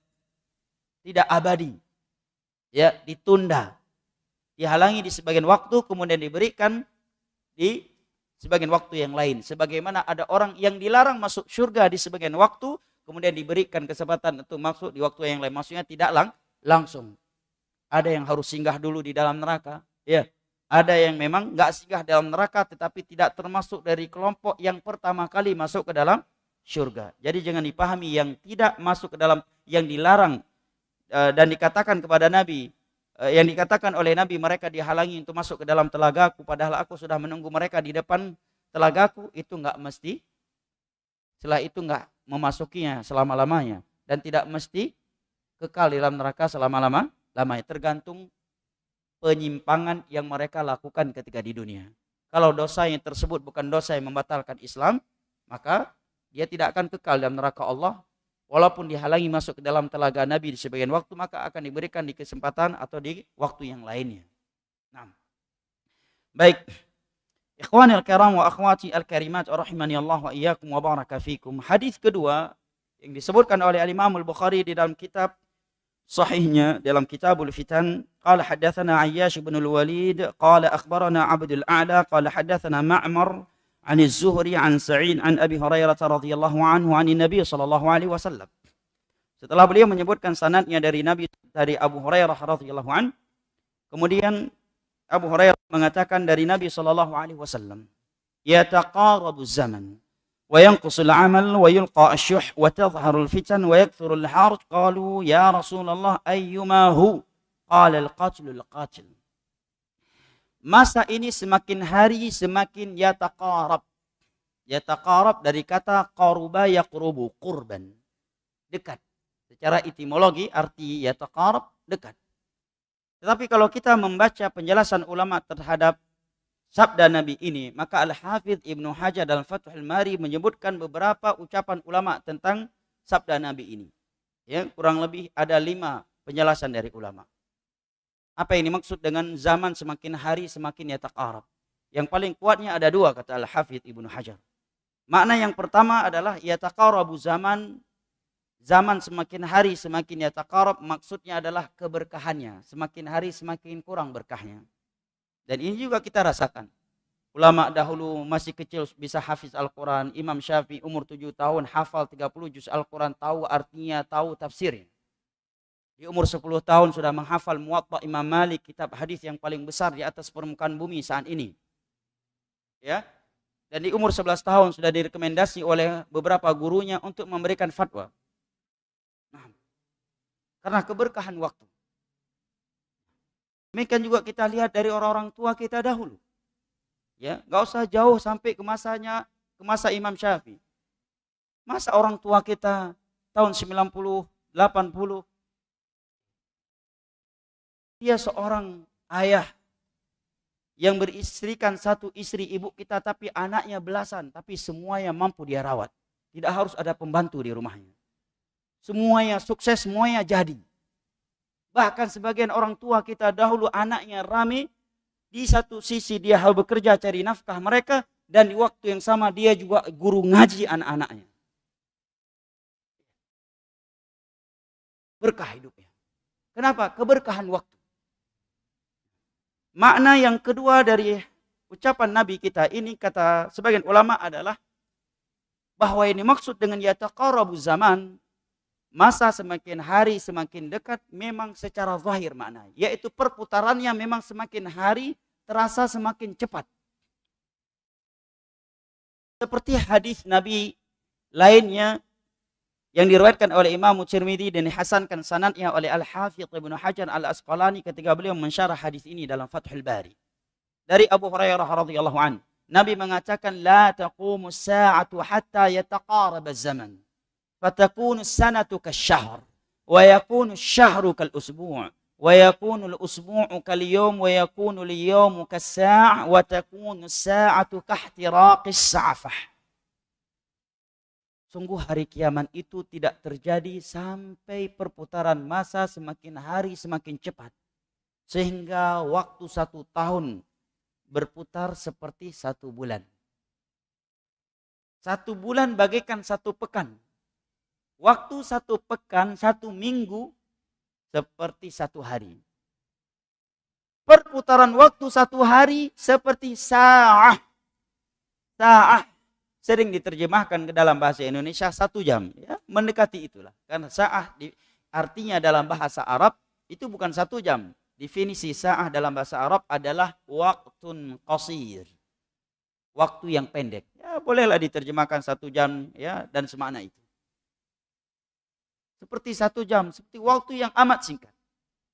tidak abadi, ya, ditunda, dihalangi di sebagian waktu, kemudian diberikan di sebagian waktu yang lain. Sebagaimana ada orang yang dilarang masuk surga di sebagian waktu, kemudian diberikan kesempatan untuk masuk di waktu yang lain. Maksudnya tidak langsung. Ada yang harus singgah dulu di dalam neraka, ya. Ada yang memang nggak singgah dalam neraka, tetapi tidak termasuk dari kelompok yang pertama kali masuk ke dalam surga. Jadi jangan dipahami yang tidak masuk ke dalam, yang dilarang dan dikatakan kepada Nabi, yang dikatakan oleh Nabi mereka dihalangi untuk masuk ke dalam telagaku, padahal aku sudah menunggu mereka di depan telagaku, itu nggak mesti. Setelah itu nggak memasukinya selama-lamanya dan tidak mesti kekal di dalam neraka selama-lamanya, tergantung penyimpangan yang mereka lakukan ketika di dunia. Kalau dosa yang tersebut bukan dosa yang membatalkan Islam, maka dia tidak akan kekal dalam neraka Allah. Walaupun dihalangi masuk ke dalam telaga Nabi di sebagian waktu, maka akan diberikan di kesempatan atau di waktu yang lainnya. Nah, baik. Ikhwanil kiram wa akhwati al-karimat rahimani Allah wa iyyakum wa baraka fikum. Hadis kedua yang disebutkan oleh Imam Al-Bukhari di dalam kitab sahihnya, dalam Kitabul Fitan, qala hadatsana Ayyash bin Al-Walid qala akhbarana Abdul A'la qala hadatsana Ma'mar an Az-Zuhri an Sa'id an Abi Hurairah radhiyallahu anhu an Nabi sallallahu alaihi wasallam. Setelah beliau menyebutkan sanadnya dari Nabi, dari Abu Hurairah radhiyallahu an, kemudian Abu Hurairah mengatakan dari Nabi sallallahu alaihi wasallam, yataqarabu zaman wa yanqusul amal wa yulqa asy-syuh wa tadhharul fitan wa yakthuru al-harj. Qalu ya Rasulullah ayyuma hu? Qala al-qatlul qatil. Masa ini semakin hari semakin yataqarab. Yataqarab dari kata qaruba yaqrubu, qurban, dekat. Secara etimologi arti yataqarab dekat. Tetapi kalau kita membaca penjelasan ulama terhadap sabda Nabi ini, maka Al-Hafidh Ibnu Hajar dalam Fathul Bari menyebutkan beberapa ucapan ulama tentang sabda Nabi ini. Ya, kurang lebih ada 5 penjelasan dari ulama. Apa yang dimaksud dengan zaman semakin hari semakin yataqarab? Yang paling kuatnya ada 2 kata Al-Hafidh Ibnu Hajar. Makna yang pertama adalah yataqarabu zaman, zaman semakin hari semakin yataqarab, maksudnya adalah keberkahannya. Semakin hari semakin kurang berkahnya. Dan ini juga kita rasakan. Ulama dahulu masih kecil bisa hafiz Al-Quran. Imam Syafi'i umur 7 tahun hafal 30 juz Al-Quran, tahu artinya, tahu tafsirnya. Di umur 10 tahun sudah menghafal Muwatta Imam Malik, kitab hadis yang paling besar di atas permukaan bumi saat ini. Ya. Dan di umur 11 tahun sudah direkomendasi oleh beberapa gurunya untuk memberikan fatwa. Nah, karena keberkahan waktu. Demikian juga kita lihat dari orang-orang tua kita dahulu. Ya, enggak usah jauh sampai ke masa Imam Syafi'i. Masa orang tua kita tahun 90, 80, dia seorang ayah yang beristrikan 1 istri ibu kita, tapi anaknya belasan, tapi semuanya mampu dia rawat. Tidak harus ada pembantu di rumahnya. Semuanya sukses, semuanya jadi. Bahkan sebagian orang tua kita dahulu anaknya rame, di satu sisi dia harus bekerja cari nafkah mereka, dan di waktu yang sama dia juga guru ngaji anak-anaknya. Berkah hidupnya. Kenapa? Keberkahan waktu. Makna yang kedua dari ucapan Nabi kita ini, kata sebagian ulama, adalah bahwa ini maksud dengan yataqarabu zaman, masa semakin hari semakin dekat, memang secara zahir maknanya, yaitu perputarannya memang semakin hari terasa semakin cepat. Seperti hadis Nabi lainnya yang diriwayatkan oleh Imam Tirmidzi dan dihasankan sanadnya oleh Al-Hafidz Ibnu Hajar Al-Asqalani ketika beliau mensyarah hadis ini dalam Fathul Bari. Dari Abu Hurairah radhiyallahu anhu, Nabi mengatakan la taqumu as-sa'atu hatta yataqarab az-zaman. Fatakunu as-sanatu kasy-syahr wa yakunu asy-syahru kal-usbu'. ويكون الأسبوع كاليوم ويكون اليوم كالساعة وتكون الساعة كاحتراق السعفة. Sungguh hari kiamat itu tidak terjadi sampai perputaran masa semakin hari semakin cepat. Sehingga waktu 1 tahun berputar seperti 1 bulan. 1 bulan bagaikan 1 pekan. Waktu 1 pekan, 1 minggu seperti 1 hari. Perputaran waktu 1 hari seperti sa'ah. Sa'ah sering diterjemahkan ke dalam bahasa Indonesia 1 jam. Ya, mendekati itulah. Karena sa'ah artinya dalam bahasa Arab itu bukan 1 jam. Definisi sa'ah dalam bahasa Arab adalah waktun qasir. Waktu yang pendek. Ya, bolehlah diterjemahkan 1 jam ya dan semakna itu. Seperti 1 jam, seperti waktu yang amat singkat.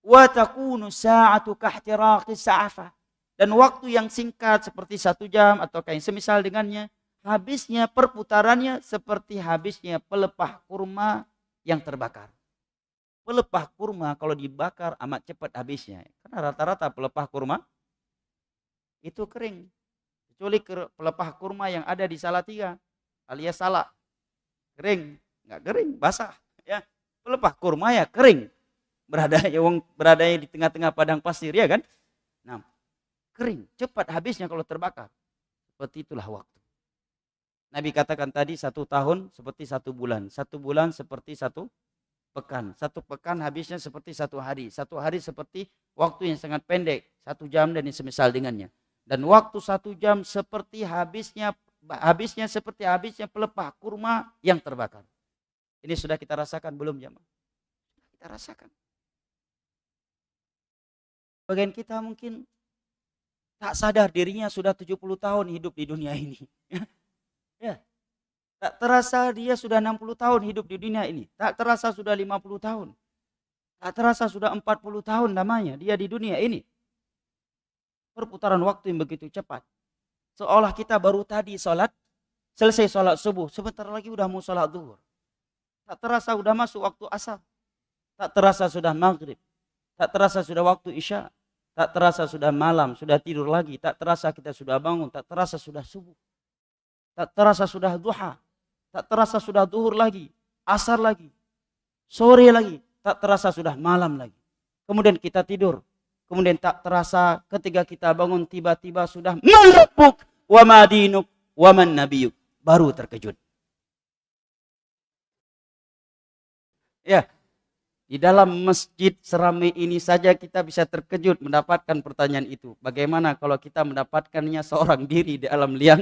Wa takunu sa'atu kahtiraqis sa'afah. Dan waktu yang singkat seperti 1 jam atau yang semisal dengannya, habisnya perputarannya seperti habisnya pelepah kurma yang terbakar. Pelepah kurma kalau dibakar amat cepat habisnya. Karena rata-rata pelepah kurma itu kering. Kecuali pelepah kurma yang ada di Salatiga alias Salak. Kering, enggak kering, basah. Ya, pelepah kurma ya kering, beradanya di tengah-tengah padang pasir ya kan. Nah, kering, cepat habisnya kalau terbakar. Seperti itulah waktu. Nabi katakan tadi 1 tahun seperti 1 bulan, 1 bulan seperti 1 pekan, 1 pekan habisnya seperti 1 hari, 1 hari seperti waktu yang sangat pendek, 1 jam dan yang semisal dengannya. Dan waktu 1 jam seperti habisnya seperti habisnya pelepah kurma yang terbakar. Ini sudah kita rasakan belum jemaah? Kita rasakan. Bagian kita mungkin tak sadar dirinya sudah 70 tahun hidup di dunia ini. Ya. Tak terasa dia sudah 60 tahun hidup di dunia ini. Tak terasa sudah 50 tahun. Tak terasa sudah 40 tahun namanya dia di dunia ini. Perputaran waktu yang begitu cepat. Seolah kita baru tadi selesai sholat subuh. Sebentar lagi udah mau sholat zuhur. Tak terasa sudah masuk waktu asar. Tak terasa sudah maghrib. Tak terasa sudah waktu isya. Tak terasa sudah malam, sudah tidur lagi. Tak terasa kita sudah bangun. Tak terasa sudah subuh. Tak terasa sudah duha. Tak terasa sudah zuhur lagi. Asar lagi. Sore lagi. Tak terasa sudah malam lagi. Kemudian kita tidur. Kemudian tak terasa ketika kita bangun tiba-tiba sudah malabbuk wa madinuk wa man nabiyuk. Baru terkejut. Ya, di dalam masjid seramai ini saja kita bisa terkejut mendapatkan pertanyaan itu. Bagaimana kalau kita mendapatkannya seorang diri di alam liang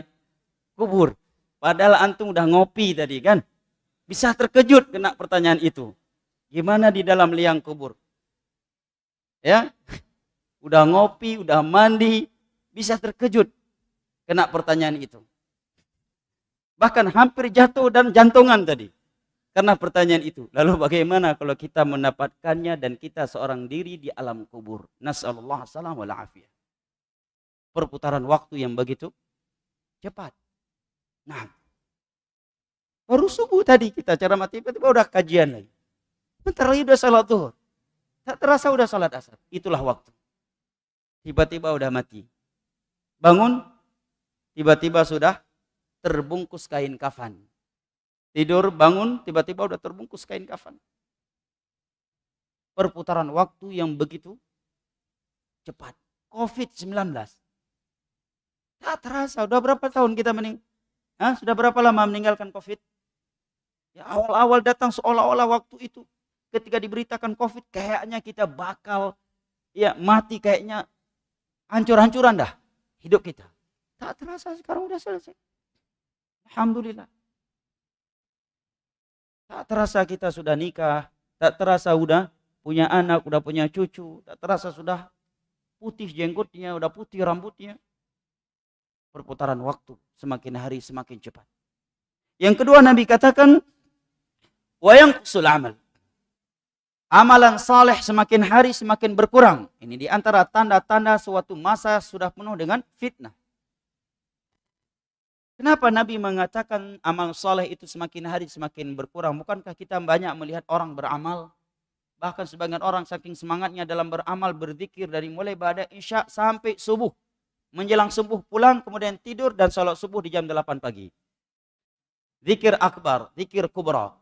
kubur? Padahal antum udah ngopi tadi kan? Bisa terkejut kena pertanyaan itu. Gimana di dalam liang kubur? Ya, udah ngopi, udah mandi, bisa terkejut kena pertanyaan itu. Bahkan hampir jatuh dan jantungan tadi. Karena pertanyaan itu. Lalu bagaimana kalau kita mendapatkannya dan kita seorang diri di alam kubur? Nas'alullah salam wal afiyah. Perputaran waktu yang begitu cepat. Nah, baru subuh tadi kita cara mati, tiba-tiba udah kajian lagi. Bentar lagi udah salat zuhur. Tak terasa udah salat asar. Itulah waktu. Tiba-tiba udah mati. Bangun, tiba-tiba sudah terbungkus kain kafan. Tidur, bangun, tiba-tiba udah terbungkus kain kafan. Perputaran waktu yang begitu cepat. COVID-19. Tak terasa, udah berapa tahun kita sudah berapa lama meninggalkan COVID? Ya, awal-awal datang seolah-olah waktu itu. Ketika diberitakan COVID, kayaknya kita bakal mati, kayaknya hancur-hancuran dah hidup kita. Tak terasa sekarang udah selesai. Alhamdulillah. Tak terasa kita sudah nikah, tak terasa udah punya anak, udah punya cucu, tak terasa sudah putih jenggotnya, udah putih rambutnya. perputaran waktu semakin hari semakin cepat. Yang kedua Nabi katakan, wa yanqusul amal. Amalan saleh semakin hari semakin berkurang. Ini di antara tanda-tanda suatu masa sudah penuh dengan fitnah. Kenapa Nabi mengatakan amal saleh itu semakin hari semakin berkurang? Bukankah kita banyak melihat orang beramal? Bahkan sebagian orang saking semangatnya dalam beramal, berzikir dari mulai pada isya sampai subuh. Menjelang subuh pulang, kemudian tidur dan salat subuh di jam 8 pagi. Zikir akbar, zikir kubra.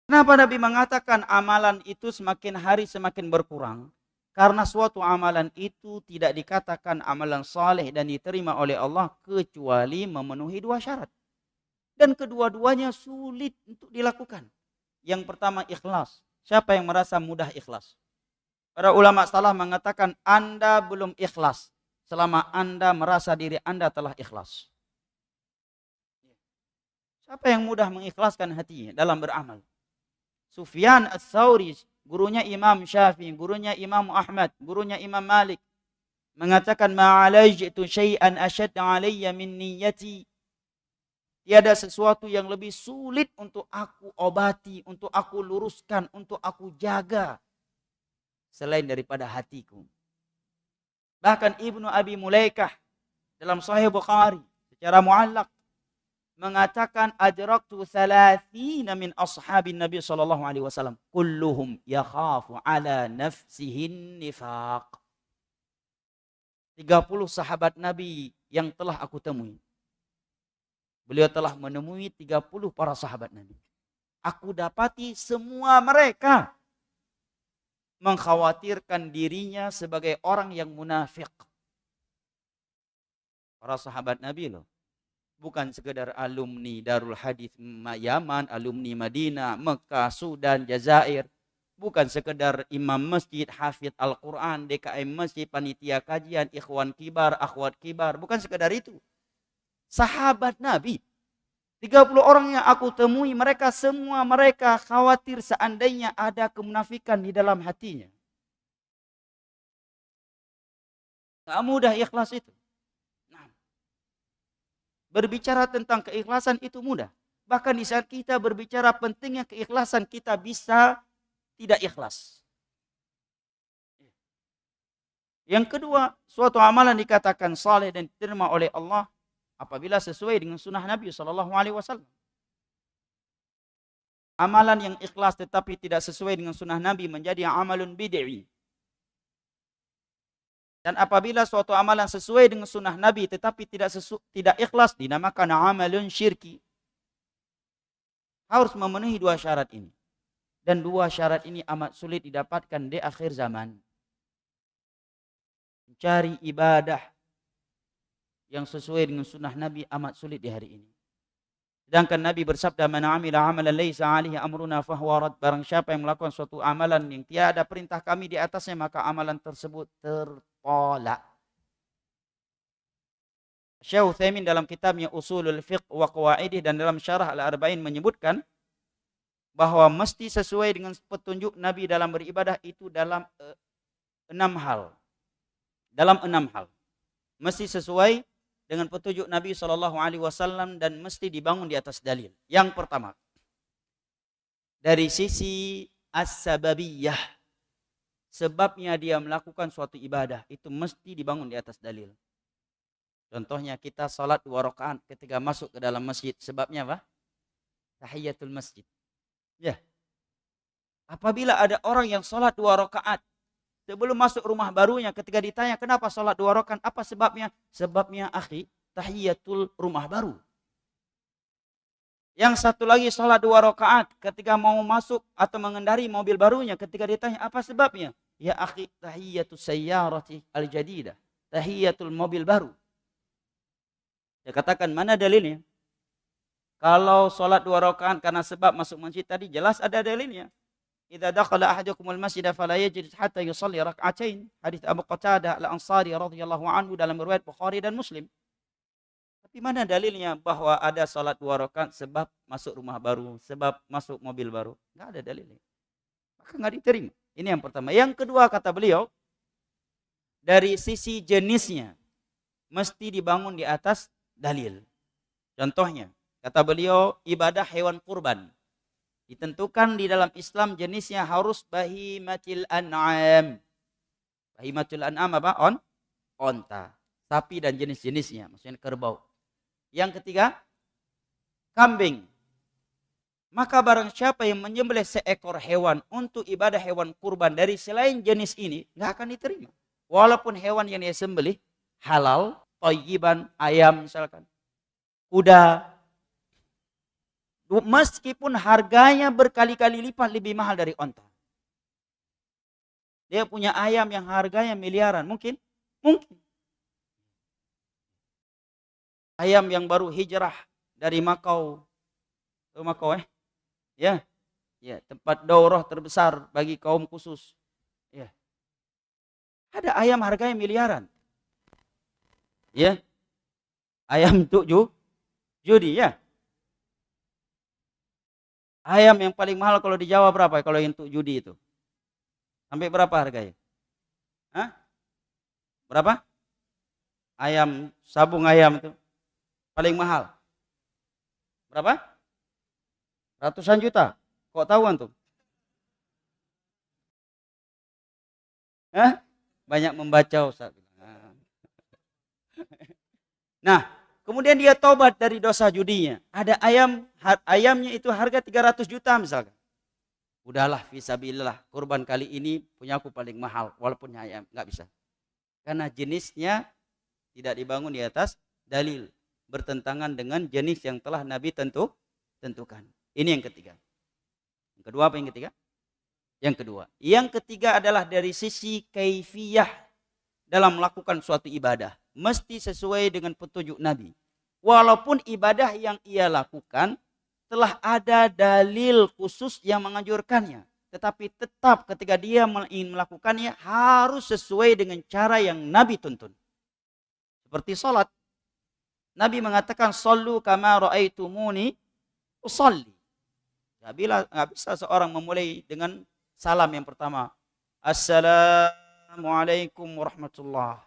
Kenapa Nabi mengatakan amalan itu semakin hari semakin berkurang? Karena suatu amalan itu tidak dikatakan amalan saleh dan diterima oleh Allah kecuali memenuhi dua syarat. Dan kedua-duanya sulit untuk dilakukan. Yang pertama ikhlas. Siapa yang merasa mudah ikhlas? Para ulama salah mengatakan Anda belum ikhlas selama Anda merasa diri Anda telah ikhlas. Siapa yang mudah mengikhlaskan hatinya dalam beramal? Sufyan Ats-Tsauri, gurunya Imam Syafi'i, gurunya Imam Ahmad, gurunya Imam Malik, mengatakan ma'alajtu syai'an asyadda 'alayya min niyyati. Tiada sesuatu yang lebih sulit untuk aku obati, untuk aku luruskan, untuk aku jaga selain daripada hatiku. Bahkan Ibnu Abi Mulaikah dalam Sahih Bukhari secara muallaq mengatakan adraktu 30 min ashabin Nabi sallallahu alaihi wasallam kulluhum yakhafu ala nafsihi nifaq. 30 sahabat Nabi yang telah aku temui. Beliau telah menemui 30 para sahabat Nabi. Aku dapati semua mereka mengkhawatirkan dirinya sebagai orang yang munafik. Para sahabat Nabi loh. Bukan sekedar alumni Darul Hadis Yaman, alumni Madinah, Mekah, Sudan, Jazair. Bukan sekedar imam masjid, hafidh Al-Quran, DKM masjid, panitia kajian, ikhwan kibar, akhwat kibar. Bukan sekedar itu. Sahabat Nabi. 30 orang yang aku temui, mereka semua mereka khawatir seandainya ada kemunafikan di dalam hatinya. Gak mudah ikhlas itu. Berbicara tentang keikhlasan itu mudah. Bahkan di saat kita berbicara pentingnya keikhlasan, kita bisa tidak ikhlas. Yang kedua, suatu amalan dikatakan saleh dan diterima oleh Allah apabila sesuai dengan sunnah Nabi SAW. Amalan yang ikhlas tetapi tidak sesuai dengan sunnah Nabi menjadi amalun bid'i. Dan apabila suatu amalan sesuai dengan sunnah Nabi tetapi tidak ikhlas dinamakan amalun syirki. Harus memenuhi dua syarat ini. Dan dua syarat ini amat sulit didapatkan di akhir zaman. Mencari ibadah yang sesuai dengan sunnah Nabi amat sulit di hari ini. Sedangkan Nabi bersabda, "Man 'amila 'amalan laisa 'alaihi amruna fahuwa rad." Barang siapa yang melakukan suatu amalan yang tiada perintah kami di atasnya, maka amalan tersebut tertolak. Syekh Utsaimin dalam kitabnya Ushulul Fiqh wa Qawaidih dan dalam Syarah Al-Arba'in menyebutkan bahwa mesti sesuai dengan petunjuk Nabi dalam beribadah itu dalam 6 hal. Dalam 6 hal. Mesti sesuai dengan petunjuk Nabi SAW dan mesti dibangun di atas dalil. Yang pertama, dari sisi as-sababiyah, sebabnya dia melakukan suatu ibadah itu mesti dibangun di atas dalil. Contohnya kita salat 2 rakaat ketika masuk ke dalam masjid, sebabnya apa? Tahiyatul masjid. Ya. Apabila ada orang yang salat 2 rakaat sebelum masuk rumah barunya, ketika ditanya kenapa salat 2 rakaat, apa sebabnya? Sebabnya akhi, tahiyatul rumah baru. Yang satu lagi salat 2 rakaat ketika mau masuk atau mengendari mobil barunya, ketika ditanya apa sebabnya? Ya akhi, tahiyatus sayyarati al-jadidah. Tahiyatul mobil baru. Dia katakan mana dalilnya? Kalau salat 2 rakaat karena sebab masuk masjid tadi jelas ada dalilnya. Idza dakhala ahadukumul masjid fala yajlis hatta yusalli rak'atain. Hadis Abu Qatadah Al-Ansari radhiyallahu anhu dalam riwayat Bukhari dan Muslim. Tapi mana dalilnya bahwa ada salat 2 rakaat sebab masuk rumah baru, sebab masuk mobil baru? Enggak ada dalilnya. Maka enggak diterima. Ini yang pertama. Yang kedua kata beliau, dari sisi jenisnya. mesti dibangun di atas dalil. Contohnya, kata beliau, ibadah hewan kurban. Ditentukan di dalam Islam jenisnya harus bahimatil an'am. Bahimatil an'am apa? Onta. Sapi dan jenis-jenisnya, maksudnya kerbau. Yang ketiga, kambing. Maka barang siapa yang menyembelih seekor hewan untuk ibadah hewan kurban dari selain jenis ini, nggak akan diterima. Walaupun hewan yang dia sembelih halal, thayyiban, ayam misalkan, kuda, meskipun harganya berkali-kali lipat lebih mahal dari onta. Dia punya ayam yang harganya miliaran, mungkin. Ayam yang baru hijrah dari Makau, ya, tempat daurah terbesar bagi kaum khusus. Ya. Ada ayam harganya miliaran. Ya. Ayam untuk judi, ya. Ayam yang paling mahal kalau di Jawa berapa kalau yang untuk judi itu? Sampai berapa harganya? Hah? Berapa? Ayam, sabung ayam itu paling mahal. Berapa? Ratusan juta. Kok tahu antum? Hah? Banyak membaca Ustaz. Nah, kemudian dia tobat dari dosa judinya. Ada ayamnya itu harga 300 juta misalkan. Udahlah fisabilillah, kurban kali ini punya aku paling mahal walaupun ayam, nggak bisa. Karena jenisnya tidak dibangun di atas dalil, bertentangan dengan jenis yang telah Nabi tentukan. Ini yang ketiga. Yang kedua apa yang ketiga? Yang kedua. Yang ketiga adalah dari sisi kaifiyah dalam melakukan suatu ibadah. Mesti sesuai dengan petunjuk Nabi. Walaupun ibadah yang ia lakukan telah ada dalil khusus yang menganjurkannya. Tetapi tetap ketika dia ingin melakukannya harus sesuai dengan cara yang Nabi tuntun. Seperti salat. Nabi mengatakan, "Shallu kama ra'aitumuni usalli." Nggak bisa seorang memulai dengan salam yang pertama. Assalamualaikum warahmatullah.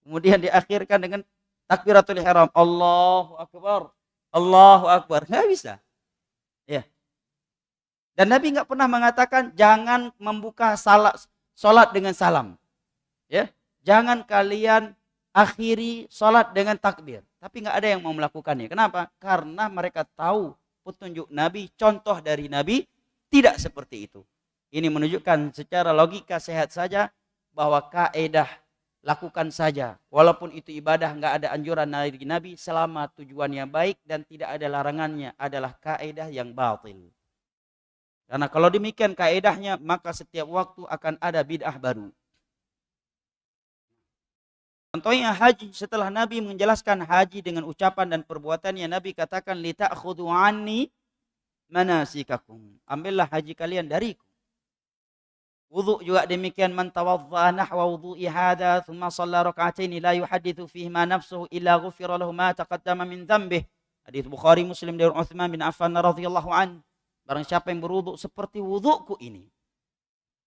Kemudian diakhirkan dengan takbiratul ihram. Allahu akbar. Allahu akbar. Nggak bisa. Ya. Dan Nabi nggak pernah mengatakan jangan membuka salat dengan salam. Ya. Jangan kalian akhiri salat dengan takbir. Tapi nggak ada yang mau melakukannya. Kenapa? Karena mereka tahu petunjuk Nabi, contoh dari Nabi tidak seperti itu. Ini menunjukkan secara logika sehat saja bahwa kaidah lakukan saja. Walaupun itu ibadah, nggak ada anjuran dari Nabi selama tujuannya baik dan tidak ada larangannya adalah kaidah yang batil. Karena kalau demikian kaidahnya maka setiap waktu akan ada bid'ah baru. Contohnya haji, setelah Nabi menjelaskan haji dengan ucapan dan perbuatannya, Nabi katakan li ta'khudhu anni manasikakum. Ambillah haji kalian dariku. Wudu juga demikian, man tawaddaa nahwa wudu'i hadza thumma shalla rak'ataini la yuhadditsu fihi ma nafsuhu illa ghufira lahu ma taqaddama min dhanbihi. Hadis Bukhari Muslim dari Utsman bin Affan radhiyallahu an. Barang siapa yang berwudu seperti wuduku ini,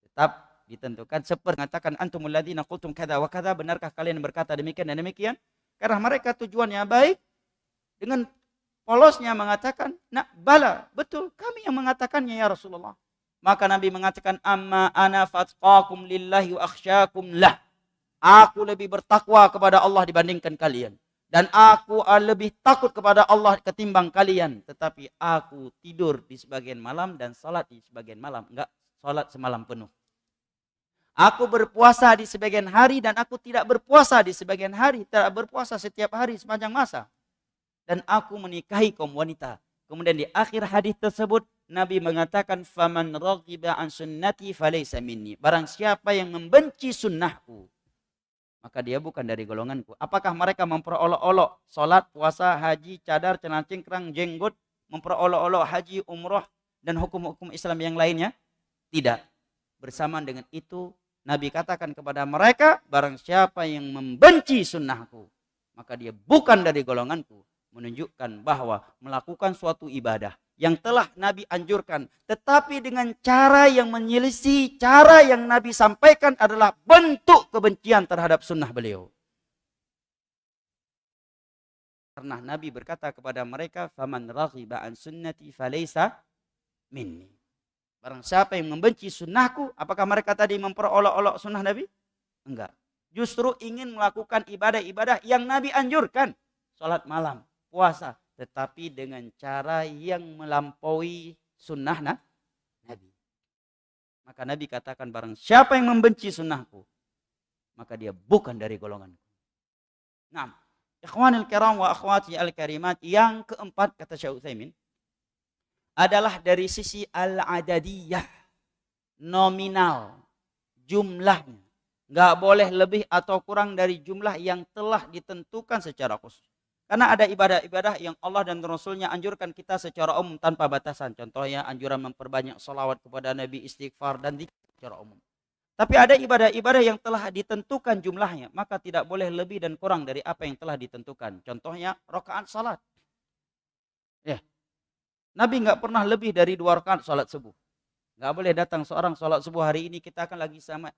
tetap ditentukan seperti mengatakan antumul ladzina qultum kadza wa kadza, benarkah kalian berkata demikian dan demikian? Karena mereka tujuannya baik, dengan polosnya mengatakan, "Nah, bala, betul kami yang mengatakannya ya Rasulullah." Maka Nabi mengatakan, "Amma ana fatqakum lillahi wa akhsyakum lah." Aku lebih bertakwa kepada Allah dibandingkan kalian, dan aku lebih takut kepada Allah ketimbang kalian. Tetapi aku tidur di sebagian malam dan salat di sebagian malam, enggak salat semalam penuh. Aku berpuasa di sebagian hari dan aku tidak berpuasa di sebagian hari. Tidak berpuasa setiap hari sepanjang masa. Dan aku menikahi kaum wanita. Kemudian di akhir hadis tersebut Nabi mengatakan, "Faman raghiba an sunnati falaysa minni." Barang siapa yang membenci sunnahku, maka dia bukan dari golonganku. Apakah mereka memperolok-olok salat, puasa, haji, cadar, celana cingkrang, jenggot, memperolok-olok haji, umrah dan hukum-hukum Islam yang lainnya? Tidak. Bersamaan dengan itu Nabi katakan kepada mereka, barang siapa yang membenci sunnahku, maka dia bukan dari golonganku. Menunjukkan bahwa melakukan suatu ibadah yang telah Nabi anjurkan, tetapi dengan cara yang menyelisih cara yang Nabi sampaikan adalah bentuk kebencian terhadap sunnah beliau. Karena Nabi berkata kepada mereka, "Faman raghiba an sunnati falaysa minni." Barang siapa yang membenci sunnahku, apakah mereka tadi memperolok-olok sunnah Nabi? Enggak. Justru ingin melakukan ibadah-ibadah yang Nabi anjurkan. Salat malam, puasa, tetapi dengan cara yang melampaui sunnah Nabi. Maka Nabi katakan, barang siapa yang membenci sunnahku, maka dia bukan dari golonganku. Nah, ikhwanil kiram wa akhwati al-karimat, yang keempat kata Syekh Utsaimin adalah dari sisi al-adadiyah, nominal, jumlahnya. Nggak boleh lebih atau kurang dari jumlah yang telah ditentukan secara khusus. Karena ada ibadah-ibadah yang Allah dan Rasulnya anjurkan kita secara umum tanpa batasan. Contohnya anjuran memperbanyak salawat kepada Nabi, istighfar, dan zikir secara umum. Tapi ada ibadah-ibadah yang telah ditentukan jumlahnya, maka tidak boleh lebih dan kurang dari apa yang telah ditentukan. Contohnya rakaat salat. Ya. Nabi nggak pernah lebih dari 2 rakaat salat subuh. Nggak boleh datang seorang salat subuh hari ini kita akan lagi sama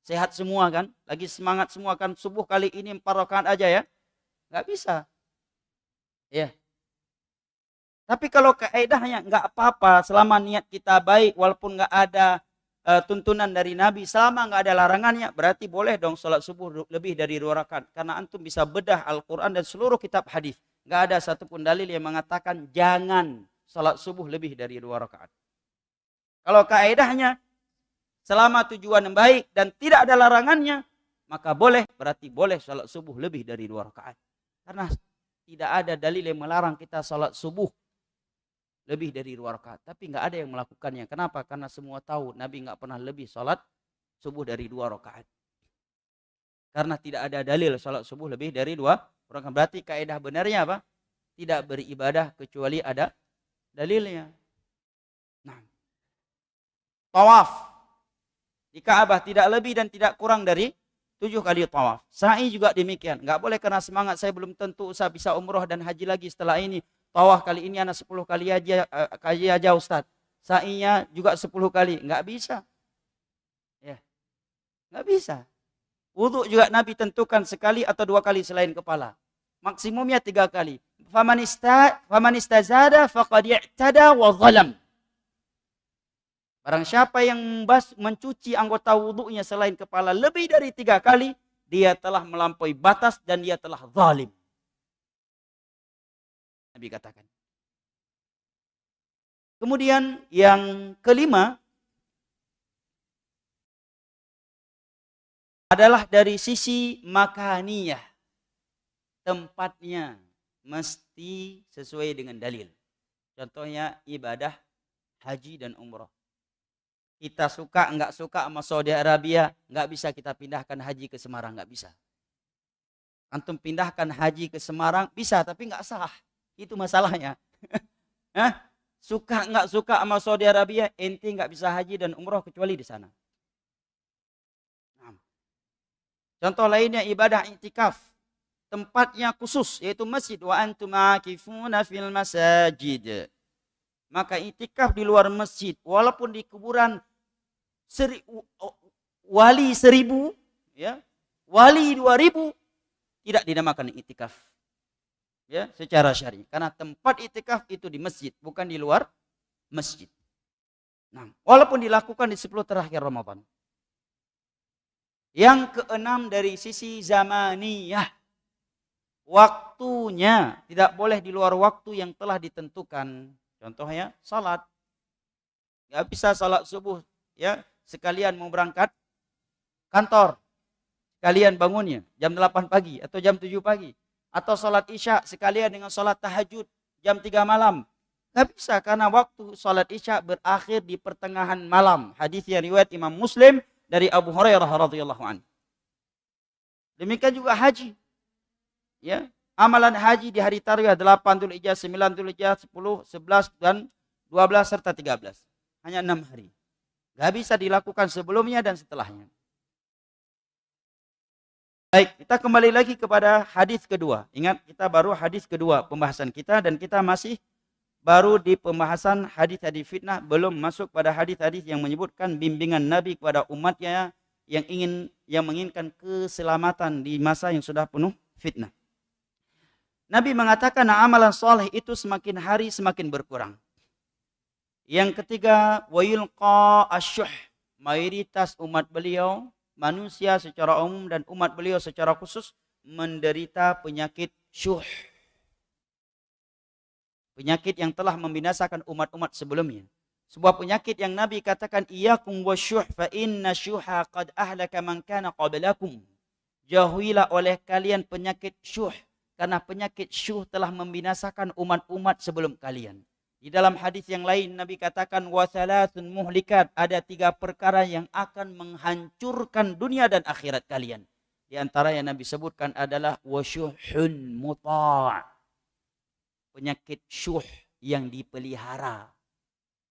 sehat semua kan, lagi semangat semua kan, subuh kali ini 4 rakaat aja ya. Nggak bisa. Ya. Tapi kalau kaidahnya nggak apa-apa selama niat kita baik, walaupun nggak ada tuntunan dari Nabi, selama nggak ada larangannya, berarti boleh dong sholat subuh lebih dari 2 rakaat. Karena antum bisa bedah Al-Quran dan seluruh kitab hadis, nggak ada satupun dalil yang mengatakan jangan sholat subuh lebih dari 2 rakaat. Kalau kaidahnya selama tujuan yang baik dan tidak ada larangannya, maka boleh, berarti boleh sholat subuh lebih dari 2 rakaat. Karena tidak ada dalil yang melarang kita sholat subuh lebih dari 2 rakaat. Tapi nggak ada yang melakukannya. Kenapa? Karena semua tahu Nabi nggak pernah lebih sholat subuh dari 2 rakaat. Karena tidak ada dalil sholat subuh lebih dari 2 rakaat. Berarti kaidah benarnya apa? Tidak beribadah kecuali ada dalilnya. Nah, tawaf di Ka'bah tidak lebih dan tidak kurang dari 7 kali tawaf. Sa'i juga demikian. Nggak boleh karena semangat saya belum tentu saya bisa umroh dan haji lagi setelah ini. Tawaf kali ini anak 10 kali aja Ustaz. Sa'inya juga 10 kali. Nggak bisa. Ya. Nggak bisa. Wudhu juga Nabi tentukan sekali atau 2 kali selain kepala. Maksimumnya 3 kali. Faman istazada faqad i'tada wa zalam. Barang siapa yang mencuci anggota wudhunya selain kepala lebih dari 3 kali, dia telah melampaui batas dan dia telah zalim. Nabi katakan. Kemudian yang kelima adalah dari sisi makaniyah. Tempatnya mesti sesuai dengan dalil. Contohnya ibadah haji dan umrah. Kita suka enggak suka sama Saudi Arabia, enggak bisa kita pindahkan haji ke Semarang, enggak bisa. Antum pindahkan haji ke Semarang bisa, tapi enggak sah. Itu masalahnya. Suka nggak suka sama Saudi Arabia, ente nggak bisa haji dan umroh kecuali di sana. Nah. Contoh lainnya ibadah iktikaf. Tempatnya khusus, yaitu masjid. Wa antum akifuna fil masajid. Maka iktikaf di luar masjid, walaupun di kuburan wali 1000, ya, wali 2000, tidak dinamakan iktikaf. Ya, secara syar'i. Karena tempat itikaf itu di masjid, bukan di luar masjid. Nah, walaupun dilakukan di 10 terakhir Ramadan. Yang keenam dari sisi zamaniyah. Waktunya tidak boleh di luar waktu yang telah ditentukan. Contohnya salat. Gak bisa salat subuh ya, sekalian mau berangkat kantor. Sekalian bangunnya jam 8 pagi atau jam 7 pagi. Atau sholat isya sekalian dengan sholat tahajud jam 3 malam. Tidak bisa karena waktu sholat isya berakhir di pertengahan malam. Hadis yang riwayat Imam Muslim dari Abu Hurairah radhiyallahu anhu. Demikian juga haji. Ya, amalan haji di hari tarwiyah 8 Dzulhijjah, 9 Dzulhijjah, 10, 11 dan 12 serta 13. Hanya 6 hari. Tidak bisa dilakukan sebelumnya dan setelahnya. Baik, kita kembali lagi kepada hadis kedua. Ingat, kita baru hadis kedua pembahasan kita dan kita masih baru di pembahasan hadis-hadis fitnah, belum masuk pada hadis-hadis yang menyebutkan bimbingan Nabi kepada umatnya yang menginginkan keselamatan di masa yang sudah penuh fitnah. Nabi mengatakan amalan soleh itu semakin hari semakin berkurang. Yang ketiga, wa yulqa asyuh. Mayoritas umat beliau, manusia secara umum dan umat beliau secara khusus menderita penyakit syuh. Penyakit yang telah membinasakan umat-umat sebelumnya. Sebuah penyakit yang Nabi katakan, iyyakum wasyuh fa inna syuha qad ahlaka man kana qablakum. Jauhilah oleh kalian penyakit syuh, karena penyakit syuh telah membinasakan umat-umat sebelum kalian. Di dalam hadis yang lain Nabi katakan wa thalathun muhlikat, ada 3 perkara yang akan menghancurkan dunia dan akhirat kalian. Di antara yang Nabi sebutkan adalah wasyuhun muta'. Penyakit syuh yang dipelihara,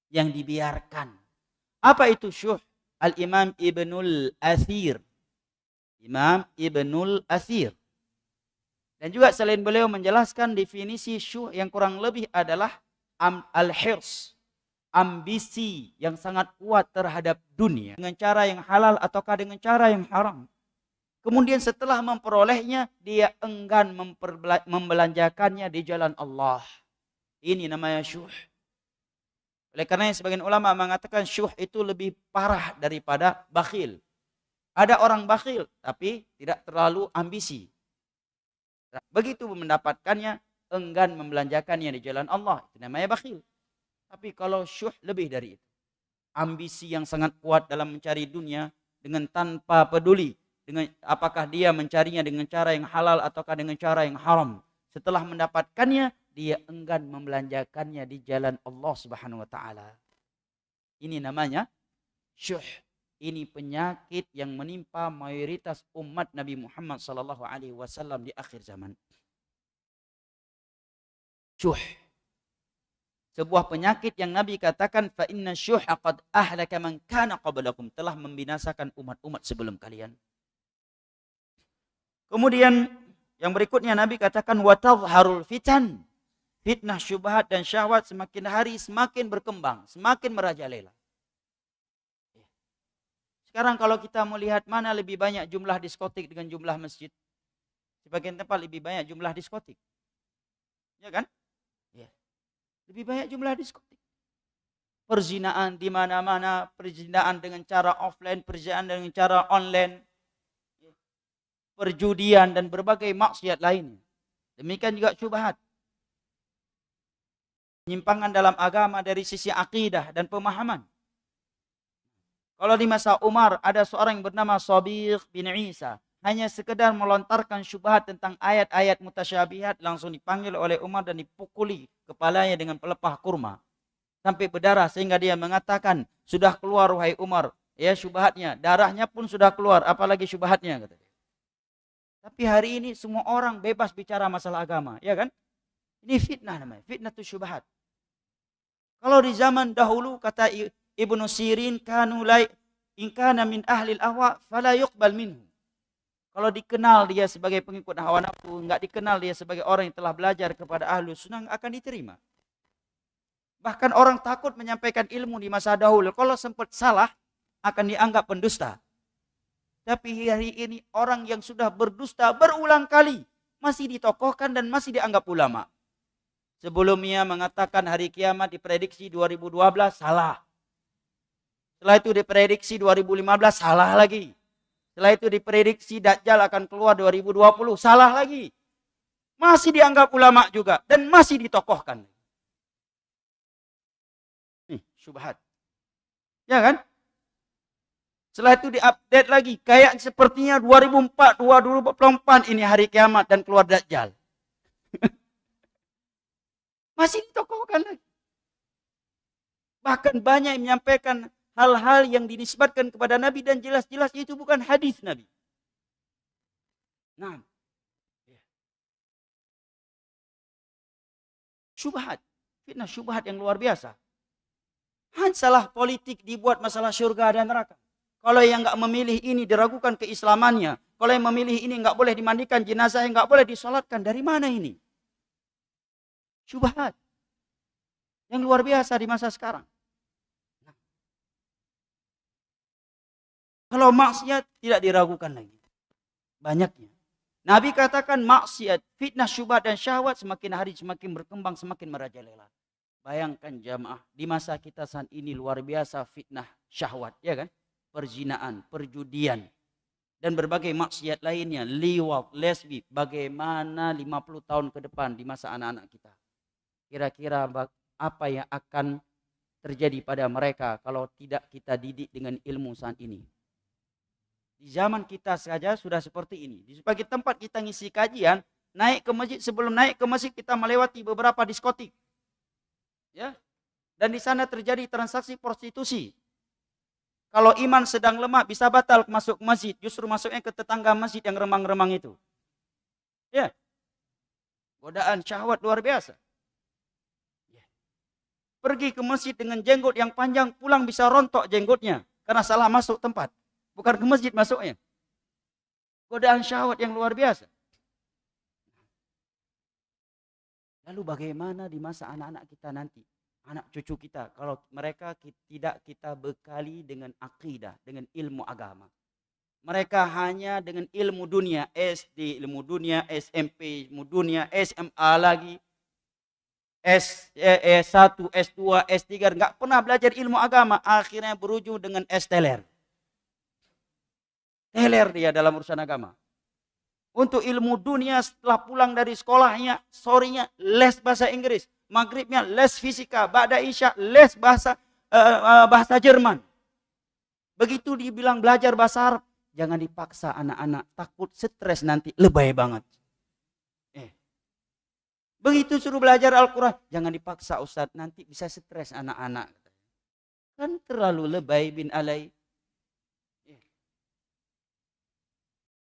yang dibiarkan. Apa itu syuh? Al-Imam Ibnul Athir. Imam Ibnul Athir. Dan juga selain beliau menjelaskan definisi syuh yang kurang lebih adalah al-hirs, ambisi yang sangat kuat terhadap dunia dengan cara yang halal ataukah dengan cara yang haram. Kemudian setelah memperolehnya, dia enggan membelanjakannya di jalan Allah. Ini namanya syuh. Oleh karena sebagian ulama mengatakan syuh itu lebih parah daripada bakhil. Ada orang bakhil tapi tidak terlalu ambisi. Begitu mendapatkannya, enggan membelanjakannya di jalan Allah. Itu namanya bakhil. Tapi kalau syuh lebih dari itu. Ambisi yang sangat kuat dalam mencari dunia dengan tanpa peduli dengan apakah dia mencarinya dengan cara yang halal ataukah dengan cara yang haram. Setelah mendapatkannya, dia enggan membelanjakannya di jalan Allah Subhanahu wa taala. Ini namanya syuh. Ini penyakit yang menimpa mayoritas umat Nabi Muhammad sallallahu alaihi wasallam di akhir zaman. Syuh. Sebuah penyakit yang Nabi katakan fa inna syuha qad ahlaka man kana qablakum, telah membinasakan umat-umat sebelum kalian. Kemudian yang berikutnya Nabi katakan wa tadhharul fitan. Fitnah, syubhat dan syahwat semakin hari semakin berkembang, semakin merajalela. Sekarang kalau kita melihat mana lebih banyak jumlah diskotik dengan jumlah masjid. Sebagian tempat lebih banyak jumlah diskotik. Ya kan? Ya. Lebih banyak jumlah diskotik. Perzinaan di mana-mana, perzinaan dengan cara offline, perzinaan dengan cara online, perjudian dan berbagai maksiat lain. Demikian juga syubhat. Penyimpangan dalam agama dari sisi akidah dan pemahaman. Kalau di masa Umar ada seorang yang bernama Shabiq bin Isa, hanya sekedar melontarkan syubhat tentang ayat-ayat mutasyabihat, langsung dipanggil oleh Umar dan dipukuli kepalanya dengan pelepah kurma sampai berdarah, sehingga dia mengatakan, sudah keluar wahai Umar ya syubhatnya, darahnya pun sudah keluar, apalagi syubhatnya, kata dia. Tapi hari ini semua orang bebas bicara masalah agama, ya kan? Ini fitnah namanya, fitnah tu syubhat. Kalau di zaman dahulu kata Ibnu Sirin, kanu la in kana min ahli al-ahwa fala yuqbal minhu. Kalau dikenal dia sebagai pengikut hawa nafsu, enggak dikenal dia sebagai orang yang telah belajar kepada ahlu sunnah, akan diterima. Bahkan orang takut menyampaikan ilmu di masa dahulu. Kalau sempat salah, akan dianggap pendusta. Tapi hari ini orang yang sudah berdusta berulang kali masih ditokohkan dan masih dianggap ulama. Sebelumnya mengatakan hari kiamat diprediksi 2012, salah. Setelah itu diprediksi 2015, salah lagi. Setelah itu diprediksi Dajjal akan keluar 2020, salah lagi. Masih dianggap ulama juga dan masih ditokohkan. Nih, syubhat. Ya kan? Setelah itu diupdate lagi, kayak sepertinya 2024 ini hari kiamat dan keluar Dajjal. Masih ditokohkan lagi. Bahkan banyak yang menyampaikan hal-hal yang dinisbatkan kepada Nabi dan jelas-jelas itu bukan hadis Nabi. Nah, syubhat, fitnah syubhat yang luar biasa. Masalah politik dibuat masalah syurga dan neraka. Kalau yang enggak memilih ini diragukan keislamannya. Kalau yang memilih ini enggak boleh dimandikan jenazah, enggak boleh disolatkan. Dari mana ini? Syubhat yang luar biasa di masa sekarang. Kalau maksiat tidak diragukan lagi. Banyaknya. Nabi katakan maksiat, fitnah, syubhat dan syahwat semakin hari semakin berkembang, semakin merajalela. Bayangkan jamaah, di masa kita saat ini luar biasa fitnah syahwat, ya kan? Perzinaan, perjudian, dan berbagai maksiat lainnya, liwat, lesbi. Bagaimana 50 tahun ke depan di masa anak-anak kita? Kira-kira apa yang akan terjadi pada mereka kalau tidak kita didik dengan ilmu saat ini? Di zaman kita saja sudah seperti ini. Di sebagai tempat kita ngisi kajian, naik ke masjid, sebelum naik ke masjid kita melewati beberapa diskotik. Ya. Dan di sana terjadi transaksi prostitusi. Kalau iman sedang lemah bisa batal masuk ke masjid, justru masuknya ke tetangga masjid yang remang-remang itu. Ya. Godaan syahwat luar biasa. Ya. Pergi ke masjid dengan jenggot yang panjang, pulang bisa rontok jenggotnya karena salah masuk tempat. Bukan ke masjid masuknya. Godaan syahwat yang luar biasa. Lalu bagaimana di masa anak-anak kita nanti? Anak cucu kita. Kalau mereka tidak kita bekali dengan akidah, dengan ilmu agama. Mereka hanya dengan ilmu dunia. SD, ilmu dunia. SMP, ilmu dunia. SMA lagi. S1, S2, S3. Nggak pernah belajar ilmu agama. Akhirnya berujung dengan S-teler. Teler dia dalam urusan agama. Untuk ilmu dunia setelah pulang dari sekolahnya, sorenya les bahasa Inggris, maghribnya les fisika, ba'da isya les bahasa Jerman. Begitu dibilang belajar bahasa Arab, jangan dipaksa anak-anak, takut stres nanti, lebay banget. Begitu suruh belajar Al-Quran, jangan dipaksa Ustadz, nanti bisa stres anak-anak. Kan terlalu lebay bin alai.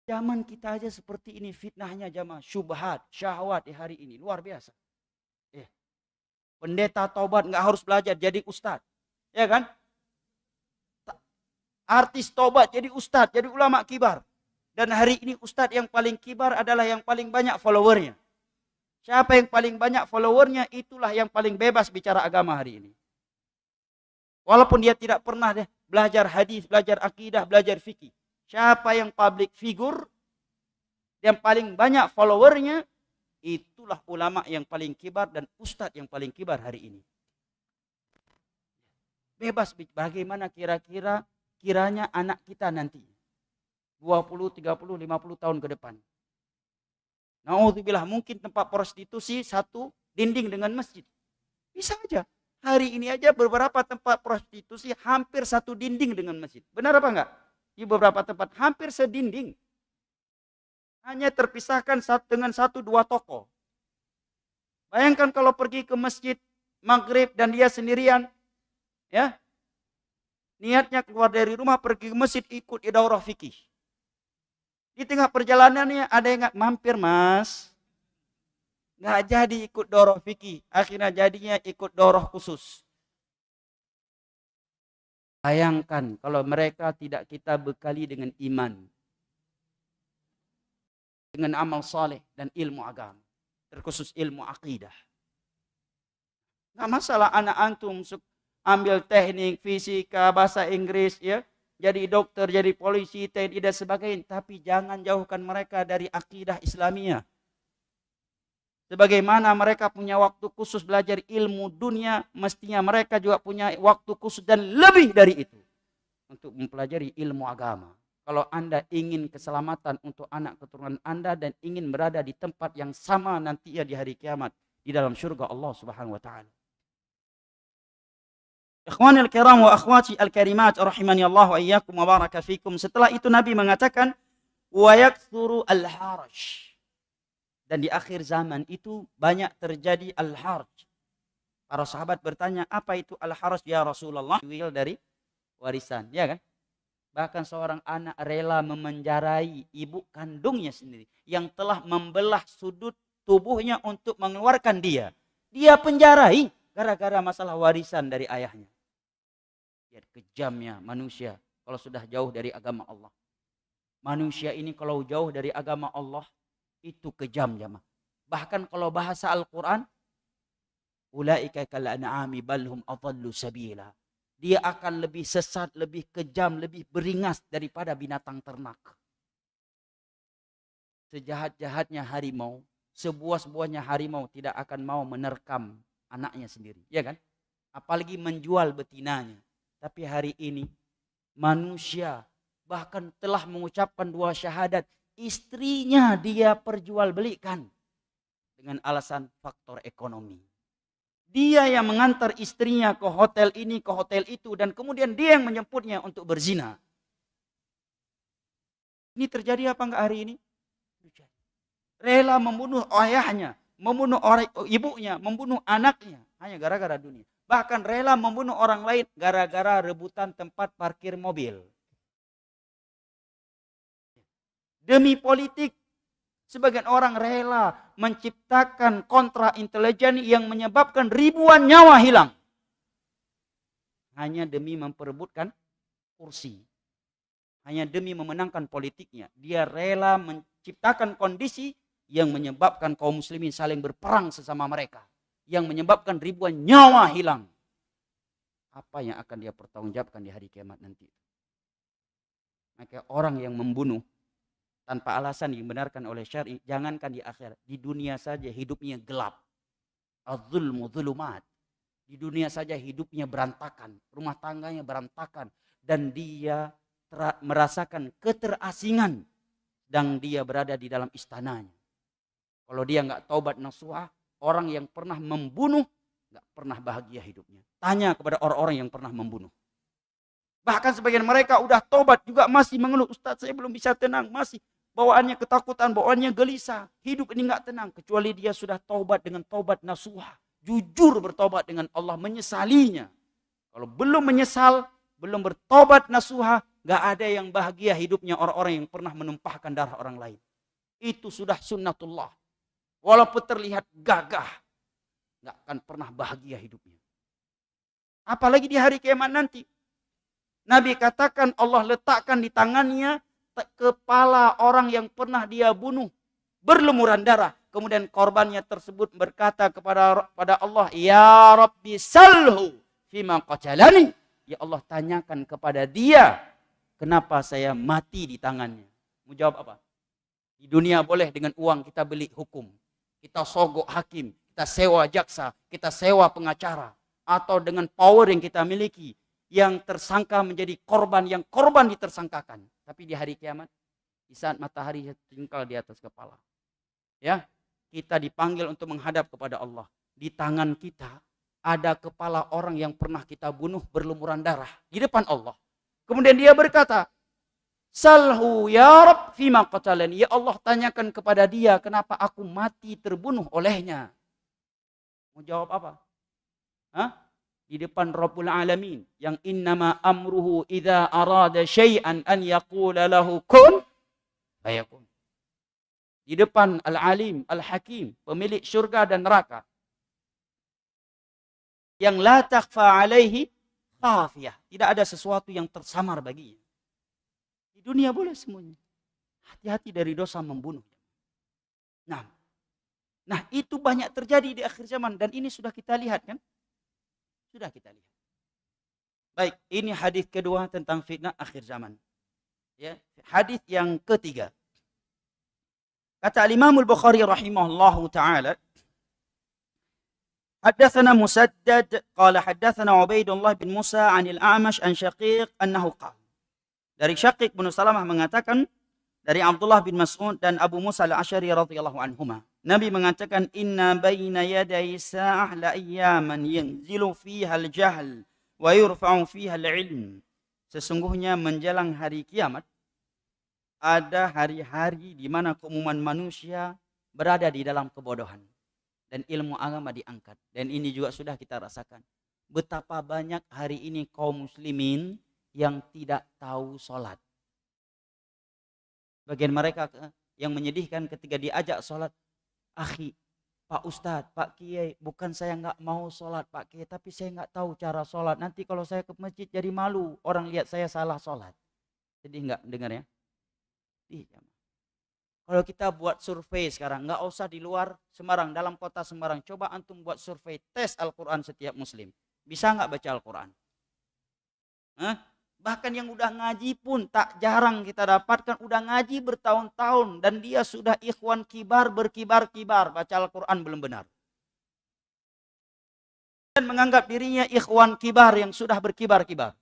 Zaman kita aja seperti ini fitnahnya jamaah, syubhat, syahwat di hari ini luar biasa. Pendeta taubat nggak harus belajar jadi ustadz, ya kan? Artis taubat jadi ustadz, jadi ulama kibar. Dan hari ini ustadz yang paling kibar adalah yang paling banyak followernya. Siapa yang paling banyak followernya, itulah yang paling bebas bicara agama hari ini. Walaupun dia tidak pernah belajar hadis, belajar akidah, belajar fikih. Siapa yang public figure, yang paling banyak followernya, itulah ulama yang paling kibar dan ustadz yang paling kibar hari ini. Bebas bagaimana kiranya anak kita nanti. 20, 30, 50 tahun ke depan. Na'udzubillah, mungkin tempat prostitusi satu dinding dengan masjid. Bisa aja. Hari ini aja beberapa tempat prostitusi hampir satu dinding dengan masjid. Benar apa enggak? Di beberapa tempat hampir sedinding. Hanya terpisahkan dengan 1-2 toko. Bayangkan kalau pergi ke masjid maghrib dan dia sendirian. Ya. Niatnya keluar dari rumah pergi ke masjid ikut daurah fikih. Di tengah perjalanannya ada yang mampir mas. Nggak jadi ikut daurah fikih. Akhirnya jadinya ikut daurah khusus. Bayangkan kalau mereka tidak kita bekali dengan iman. Dengan amal saleh dan ilmu agama. Terkhusus ilmu akidah. Nggak masalah anak antum ambil teknik, fisika, bahasa Inggris, ya, jadi dokter, jadi polisi, TNI dan sebagainya. Tapi jangan jauhkan mereka dari akidah Islamiyah. Sebagaimana mereka punya waktu khusus belajar ilmu dunia, mestinya mereka juga punya waktu khusus dan lebih dari itu untuk mempelajari ilmu agama. Kalau Anda ingin keselamatan untuk anak keturunan Anda dan ingin berada di tempat yang sama nanti ya di hari kiamat di dalam surga Allah Subhanahu wa taala. Ikhwanil kiram wa akhwati al-karimat rahimani Allah wa iyyakum wa baraka fikum. Setelah itu Nabi mengatakan wa yaktsuru al-haraj. Dan di akhir zaman itu banyak terjadi al-haraj. Para sahabat bertanya, apa itu al-haraj ya Rasulullah? Dari warisan, ya kan? Bahkan seorang anak rela memenjarai ibu kandungnya sendiri yang telah membelah sudut tubuhnya untuk mengeluarkan dia. Dia penjarai gara-gara masalah warisan dari ayahnya. Lihat kejamnya manusia kalau sudah jauh dari agama Allah. Manusia ini kalau jauh dari agama Allah itu kejam jamaah. Bahkan kalau bahasa Al-Quran, ulaika kal an'ami bal hum adallu sabila. Dia akan lebih sesat, lebih kejam, lebih beringas daripada binatang ternak. sejahat-jahatnya harimau, sebuah-buahnya harimau tidak akan mau menerkam anaknya sendiri, ya kan? Apalagi menjual betinanya. Tapi hari ini manusia bahkan telah mengucapkan 2 syahadat, istrinya dia perjualbelikan dengan alasan faktor ekonomi. Dia yang mengantar istrinya ke hotel ini, ke hotel itu, dan kemudian dia yang menjemputnya untuk berzina. Ini terjadi apa enggak hari ini? Rela membunuh ayahnya, membunuh ibunya, membunuh anaknya, hanya gara-gara dunia. Bahkan rela membunuh orang lain gara-gara rebutan tempat parkir mobil. Demi politik, sebagian orang rela menciptakan kontra intelijen yang menyebabkan ribuan nyawa hilang. Hanya demi memperebutkan kursi. Hanya demi memenangkan politiknya. Dia rela menciptakan kondisi yang menyebabkan kaum muslimin saling berperang sesama mereka. Yang menyebabkan ribuan nyawa hilang. Apa yang akan dia pertanggungjawabkan di hari kiamat nanti? Maka orang yang membunuh tanpa alasan dibenarkan oleh syar'i, jangankan di akhirat, di dunia saja hidupnya gelap. Az-zulmu zulumat. Di dunia saja hidupnya berantakan, rumah tangganya berantakan, dan dia merasakan keterasingan dan dia berada di dalam istananya. Kalau dia nggak taubat nasuha, orang yang pernah membunuh nggak pernah bahagia hidupnya. Tanya kepada orang-orang yang pernah membunuh. Bahkan sebagian mereka udah taubat juga masih mengeluh, Ustaz saya belum bisa tenang, masih bawaannya ketakutan, bawaannya gelisah. Hidup ini nggak tenang kecuali dia sudah taubat dengan taubat nasuha, jujur bertobat dengan Allah, menyesalinya. Kalau belum menyesal, belum bertobat nasuha, nggak ada yang bahagia hidupnya orang-orang yang pernah menumpahkan darah orang lain. Itu sudah sunnatullah. Walaupun terlihat gagah, nggak akan pernah bahagia hidupnya. Apalagi di hari kiamat nanti. Nabi katakan Allah letakkan di tangannya kepala orang yang pernah dia bunuh, berlumuran darah. Kemudian korbannya tersebut berkata kepada Allah, Ya Rabbi salhu fima qatalani. Ya Allah, tanyakan kepada dia, kenapa saya mati di tangannya. Mau jawab apa? Di dunia boleh dengan uang kita beli hukum. Kita sogok hakim, kita sewa jaksa, kita sewa pengacara. Atau dengan power yang kita miliki, yang tersangka menjadi korban, yang korban ditersangkakan. Tapi di hari kiamat, di saat matahari tinggal di atas kepala, ya, kita dipanggil untuk menghadap kepada Allah. Di tangan kita ada kepala orang yang pernah kita bunuh berlumuran darah di depan Allah. Kemudian dia berkata, Salhu ya Rabb fima qatalani. Ya Allah, tanyakan kepada dia kenapa aku mati terbunuh olehnya. Mau jawab apa? Hah? Di depan Rabbul Alamin yang innama amruhu idza arada syai'an an yaqula lahu kun fayakun. Di depan Al-Alim, Al-Hakim, pemilik syurga dan neraka. Yang la takhfa alaihi khafiyah. Tidak ada sesuatu yang tersamar baginya. Di dunia boleh semuanya. Hati-hati dari dosa membunuh. Nah, itu banyak terjadi di akhir zaman dan ini sudah kita lihat kan? Sudah kita lihat. Baik, ini hadis kedua tentang fitnah akhir zaman. Ya, hadis yang ketiga. Kata Imam Al-Bukhari rahimahullahu taala, حدثنا مسدد قال حدثنا عبيد الله بن موسى عن الأعمش عن شقيق أنه قال. Dari Syaqiq bin Salamah mengatakan dari Abdullah bin Mas'ud dan Abu Musa al-Asy'ari radhiyallahu anhuma. Nabi mengatakan inna baina yaday sa'ah la ayyaman yanzilu fiha al-jahl wa yurfa'u fiha al-ilm. Sesungguhnya menjelang hari kiamat ada hari-hari di mana keumuman manusia berada di dalam kebodohan dan ilmu agama diangkat. Dan ini juga sudah kita rasakan. Betapa banyak hari ini kaum muslimin yang tidak tahu sholat. Bagian mereka yang menyedihkan ketika diajak sholat, akhi, Pak Ustadz, Pak Kiai, bukan saya nggak mau sholat Pak Kiai, tapi saya nggak tahu cara sholat. Nanti kalau saya ke masjid jadi malu, orang lihat saya salah sholat. Jadi nggak dengar ya? Iya. Kalau kita buat survei sekarang, nggak usah di luar Semarang, dalam kota Semarang, coba antum buat survei tes Al-Quran setiap muslim. Bisa nggak baca Al-Quran? Bahkan yang udah ngaji pun tak jarang kita dapatkan udah ngaji bertahun-tahun dan dia sudah ikhwan kibar berkibar-kibar baca Al-Quran belum benar. Dan menganggap dirinya ikhwan kibar yang sudah berkibar-kibar.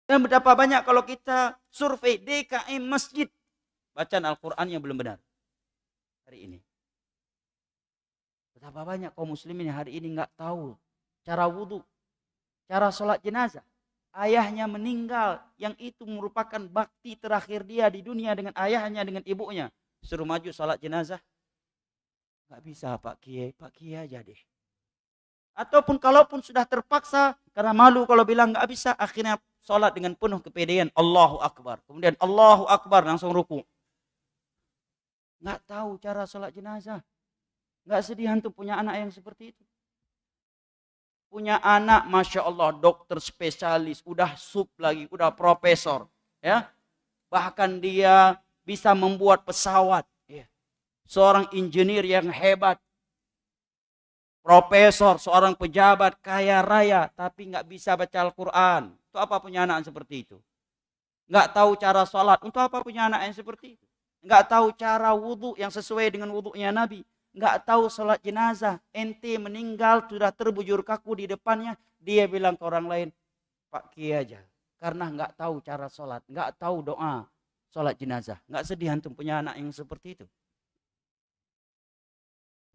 Dan betapa banyak kalau kita survei DKM masjid bacaan Al-Qurannya belum benar hari ini. Betapa banyak kaum muslimin hari ini nggak tahu cara wudhu, cara sholat jenazah. Ayahnya meninggal, yang itu merupakan bakti terakhir dia di dunia dengan ayahnya, dengan ibunya. Suruh maju sholat jenazah, nggak bisa Pak Kiai aja deh. Ataupun kalaupun sudah terpaksa karena malu kalau bilang nggak bisa, akhirnya sholat dengan penuh kepedean, Allahu Akbar. Kemudian Allahu Akbar langsung ruku. Nggak tahu cara sholat jenazah. Nggak sedih antum punya anak yang seperti itu. Punya anak, Masya Allah, dokter spesialis, udah sub lagi, udah profesor. Ya, bahkan dia bisa membuat pesawat. Ya. Seorang engineer yang hebat. Profesor, seorang pejabat kaya raya, tapi nggak bisa baca Al-Quran. Itu apa punya anak seperti itu? Nggak tahu cara sholat, untuk apa punya anak yang seperti itu? Nggak tahu cara wudhu yang sesuai dengan wudhunya Nabi. Nggak tahu sholat jenazah, ente meninggal sudah terbujur kaku di depannya, dia bilang ke orang lain, Pak Kiai aja, karena nggak tahu cara sholat, nggak tahu doa sholat jenazah. Nggak sedih antum punya anak yang seperti itu?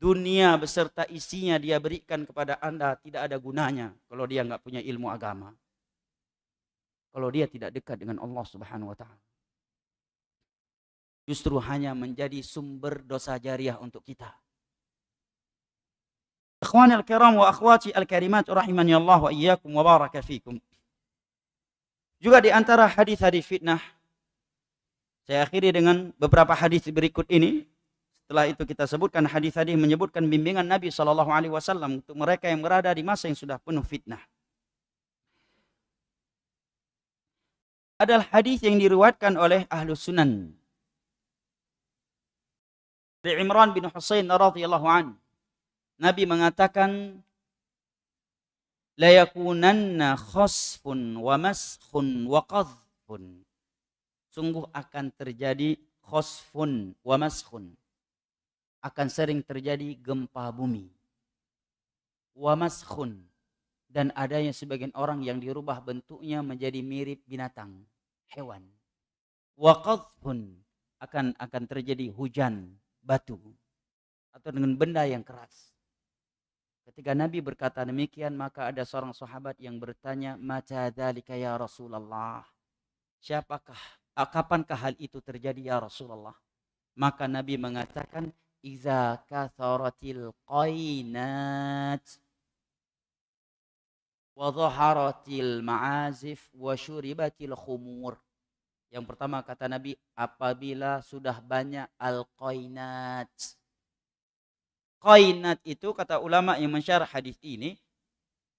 Dunia beserta isinya dia berikan kepada Anda tidak ada gunanya kalau dia nggak punya ilmu agama, kalau dia tidak dekat dengan Allah Subhanahu Wa Taala. Justru hanya menjadi sumber dosa jariah untuk kita. Ikhwani al-kiram wa akhwati al-karimat rahimani Allah wa iyyakum wa baraka fikum. Juga di antara hadis-hadis fitnah, saya akhiri dengan beberapa hadis berikut ini. Setelah itu kita sebutkan hadis-hadis menyebutkan bimbingan Nabi SAW untuk mereka yang berada di masa yang sudah penuh fitnah. Adalah hadis yang diriwayatkan oleh Ahlus Sunan. Dari Imran bin Husain radhiyallahu anhu. Nabi mengatakan, la yakunanna khasfun wa maskhun wa qadhfun. Sungguh akan terjadi khasfun wa maskhun. Akan sering terjadi gempa bumi. Wa maskhun. Dan adanya sebagian orang yang dirubah bentuknya menjadi mirip binatang, hewan. Wa qadhfun. Akan terjadi hujan batu atau dengan benda yang keras. Ketika Nabi berkata demikian, maka ada seorang sahabat yang bertanya, "Mata dzalika ya Rasulullah?" Kapankah hal itu terjadi ya Rasulullah? Maka Nabi mengatakan, "Iza katharatil qainat wa dhaharatil ma'azif wa syuribatil khumur." Yang pertama kata Nabi, apabila sudah banyak al-qainat. Qainat itu kata ulama yang mensyarah hadis ini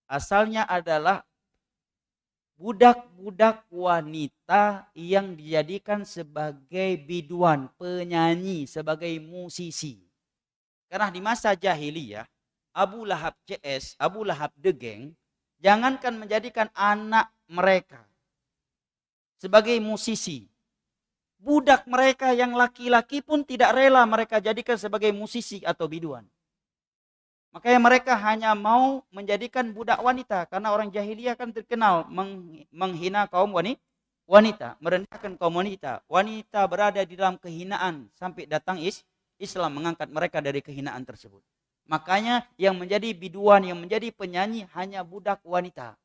asalnya adalah budak-budak wanita yang dijadikan sebagai biduan, penyanyi, sebagai musisi. Karena di masa jahiliyah Abu Lahab CS, Abu Lahab the Gang, jangankan menjadikan anak mereka sebagai musisi, budak mereka yang laki-laki pun tidak rela mereka jadikan sebagai musisi atau biduan. Makanya mereka hanya mau menjadikan budak wanita. Karena orang jahiliyah kan terkenal menghina kaum wanita. Merendahkan kaum wanita. Wanita berada di dalam kehinaan. Sampai datang Islam mengangkat mereka dari kehinaan tersebut. Makanya yang menjadi biduan, yang menjadi penyanyi hanya budak wanita.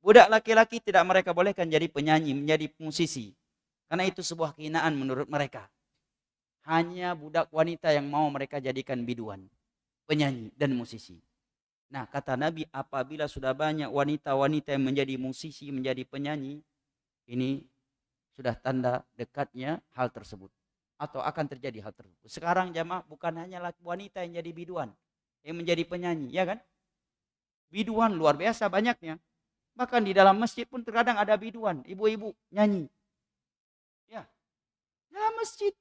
Budak laki-laki tidak mereka bolehkan jadi penyanyi, menjadi musisi. Karena itu sebuah kehinaan menurut mereka. Hanya budak wanita yang mau mereka jadikan biduan, penyanyi dan musisi. Nah, kata Nabi, apabila sudah banyak wanita-wanita yang menjadi musisi, menjadi penyanyi, ini sudah tanda dekatnya hal tersebut. Atau akan terjadi hal tersebut. Sekarang jamaah bukan hanya wanita yang jadi biduan, yang menjadi penyanyi, ya kan? Biduan luar biasa banyaknya. Bahkan di dalam masjid pun terkadang ada biduan, ibu-ibu nyanyi. Ya, dalam masjid.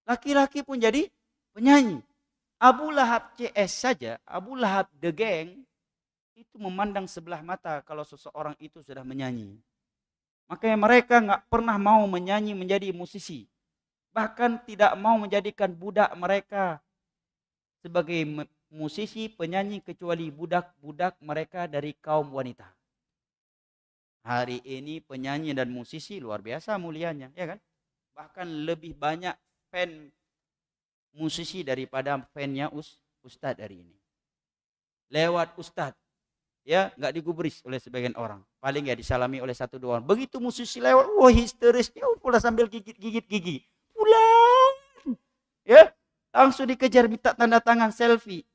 Laki-laki pun jadi penyanyi. Abu Lahab CS saja, Abu Lahab the Gang, itu memandang sebelah mata kalau seseorang itu sudah menyanyi. Makanya mereka nggak pernah mau menyanyi menjadi musisi. Bahkan tidak mau menjadikan budak mereka sebagai musisi, penyanyi, kecuali budak-budak mereka dari kaum wanita. Hari ini penyanyi dan musisi luar biasa mulianya, ya kan? Bahkan lebih banyak fan musisi daripada fannya ustadz hari ini. Lewat ustadz, ya nggak digubris oleh sebagian orang. Paling ya disalami oleh satu dua orang. Begitu musisi lewat, wah histeris, ya pula sambil gigit gigi. Pulang, ya langsung dikejar minta tanda tangan selfie.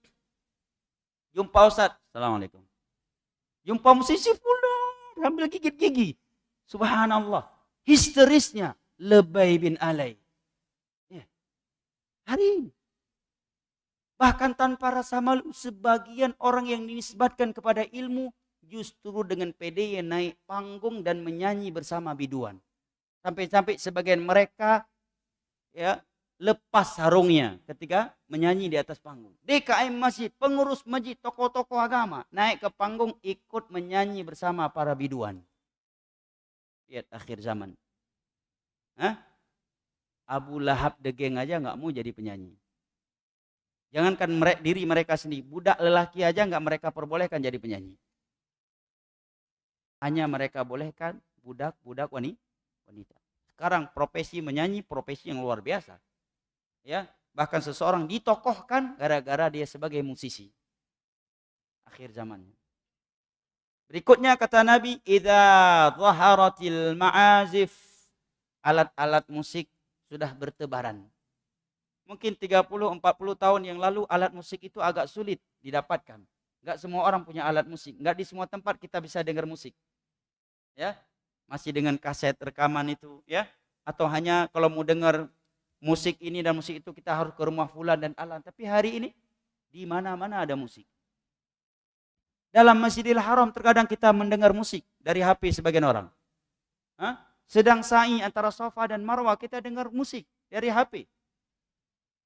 Jumpa ustadz, assalamualaikum. Jumpa musisi pulang, sambil gigit gigi. Subhanallah, histerisnya lebay bin alay. Ya. Hari ini. Bahkan tanpa rasa malu, sebagian orang yang dinisbatkan kepada ilmu justru dengan pede naik panggung dan menyanyi bersama biduan. Sampai-sampai sebagian mereka ya lepas sarungnya ketika menyanyi di atas panggung. DKM masjid, pengurus masjid, tokoh-tokoh agama naik ke panggung ikut menyanyi bersama para biduan. Lihat akhir zaman. Hah? Abu Lahab degeng aja nggak mau jadi penyanyi. Jangankan diri mereka sendiri, budak lelaki aja nggak mereka perbolehkan jadi penyanyi. Hanya mereka bolehkan budak-budak wanita. Sekarang profesi menyanyi profesi yang luar biasa. Ya, bahkan seseorang ditokohkan gara-gara dia sebagai musisi. Akhir zamannya. Berikutnya kata Nabi, idza dhaharatil ma'azif, alat-alat musik sudah bertebaran. Mungkin 30-40 tahun yang lalu alat musik itu agak sulit didapatkan. Enggak semua orang punya alat musik. Enggak di semua tempat kita bisa dengar musik. Ya, masih dengan kaset rekaman itu, ya. Atau hanya kalau mau dengar musik ini dan musik itu kita harus ke rumah fulan dan alan. Tapi hari ini di mana-mana ada musik. Dalam Masjidil Haram terkadang kita mendengar musik dari HP sebagian orang. Hah? Sedang sa'i antara Safa dan Marwah kita dengar musik dari HP.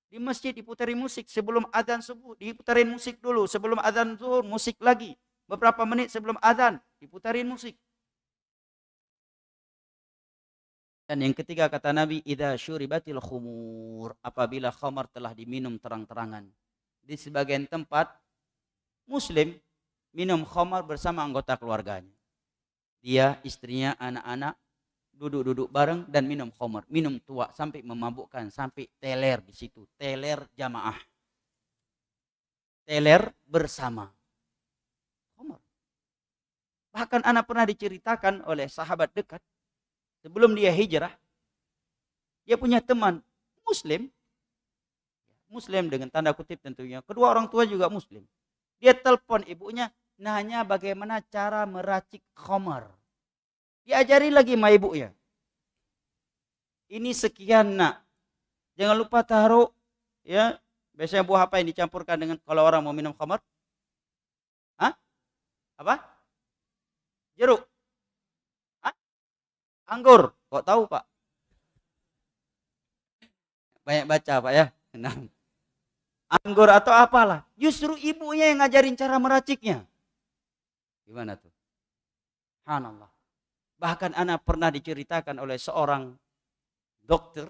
Di masjid diputari musik sebelum azan subuh, diputarin musik dulu. Sebelum azan zuhur, musik lagi. Beberapa menit sebelum azan, diputarin musik. Dan yang ketiga kata Nabi, idza syuribatil khumur, apabila khamar telah diminum terang-terangan. Di sebagian tempat muslim minum khamar bersama anggota keluarganya. Dia, istrinya, anak-anak duduk-duduk bareng dan minum khamar, minum tua sampai memabukkan, sampai teler di situ, teler jamaah, teler bersama. Khamar. Bahkan anak pernah diceritakan oleh sahabat dekat, sebelum dia hijrah, dia punya teman muslim, muslim dengan tanda kutip tentunya, kedua orang tua juga muslim. Dia telepon ibunya, nanya bagaimana cara meracik khamar. Diajari lagi sama ibunya. Ini sekian nak. Jangan lupa taruh ya. Biasanya buah apa yang dicampurkan dengan kalau orang mau minum khamar? Hah? Apa? Jeruk. Hah? Anggur. Kok tahu, Pak? Banyak baca, Pak ya. Nah. Anggur atau apalah. Justru ibunya yang ngajarin cara meraciknya. Gimana tuh? Subhanallah. Bahkan anak pernah diceritakan oleh seorang dokter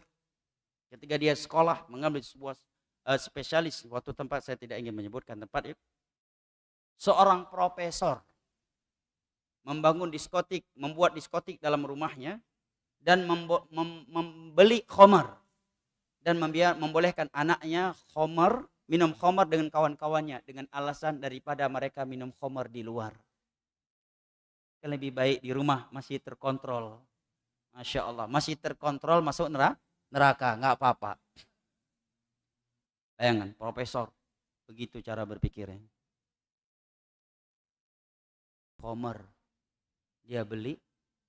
ketika dia sekolah mengambil sebuah spesialis, waktu tempat saya tidak ingin menyebutkan tempat itu. Seorang profesor membangun diskotik, membuat diskotik dalam rumahnya dan membeli khamar dan membolehkan anaknya minum khamar dengan kawan-kawannya dengan alasan daripada mereka minum khamar di luar. Lebih baik di rumah masih terkontrol. Masya Allah, masih terkontrol masuk neraka, nggak apa-apa. Bayangkan, profesor, begitu cara berpikirnya. Khamar, dia beli,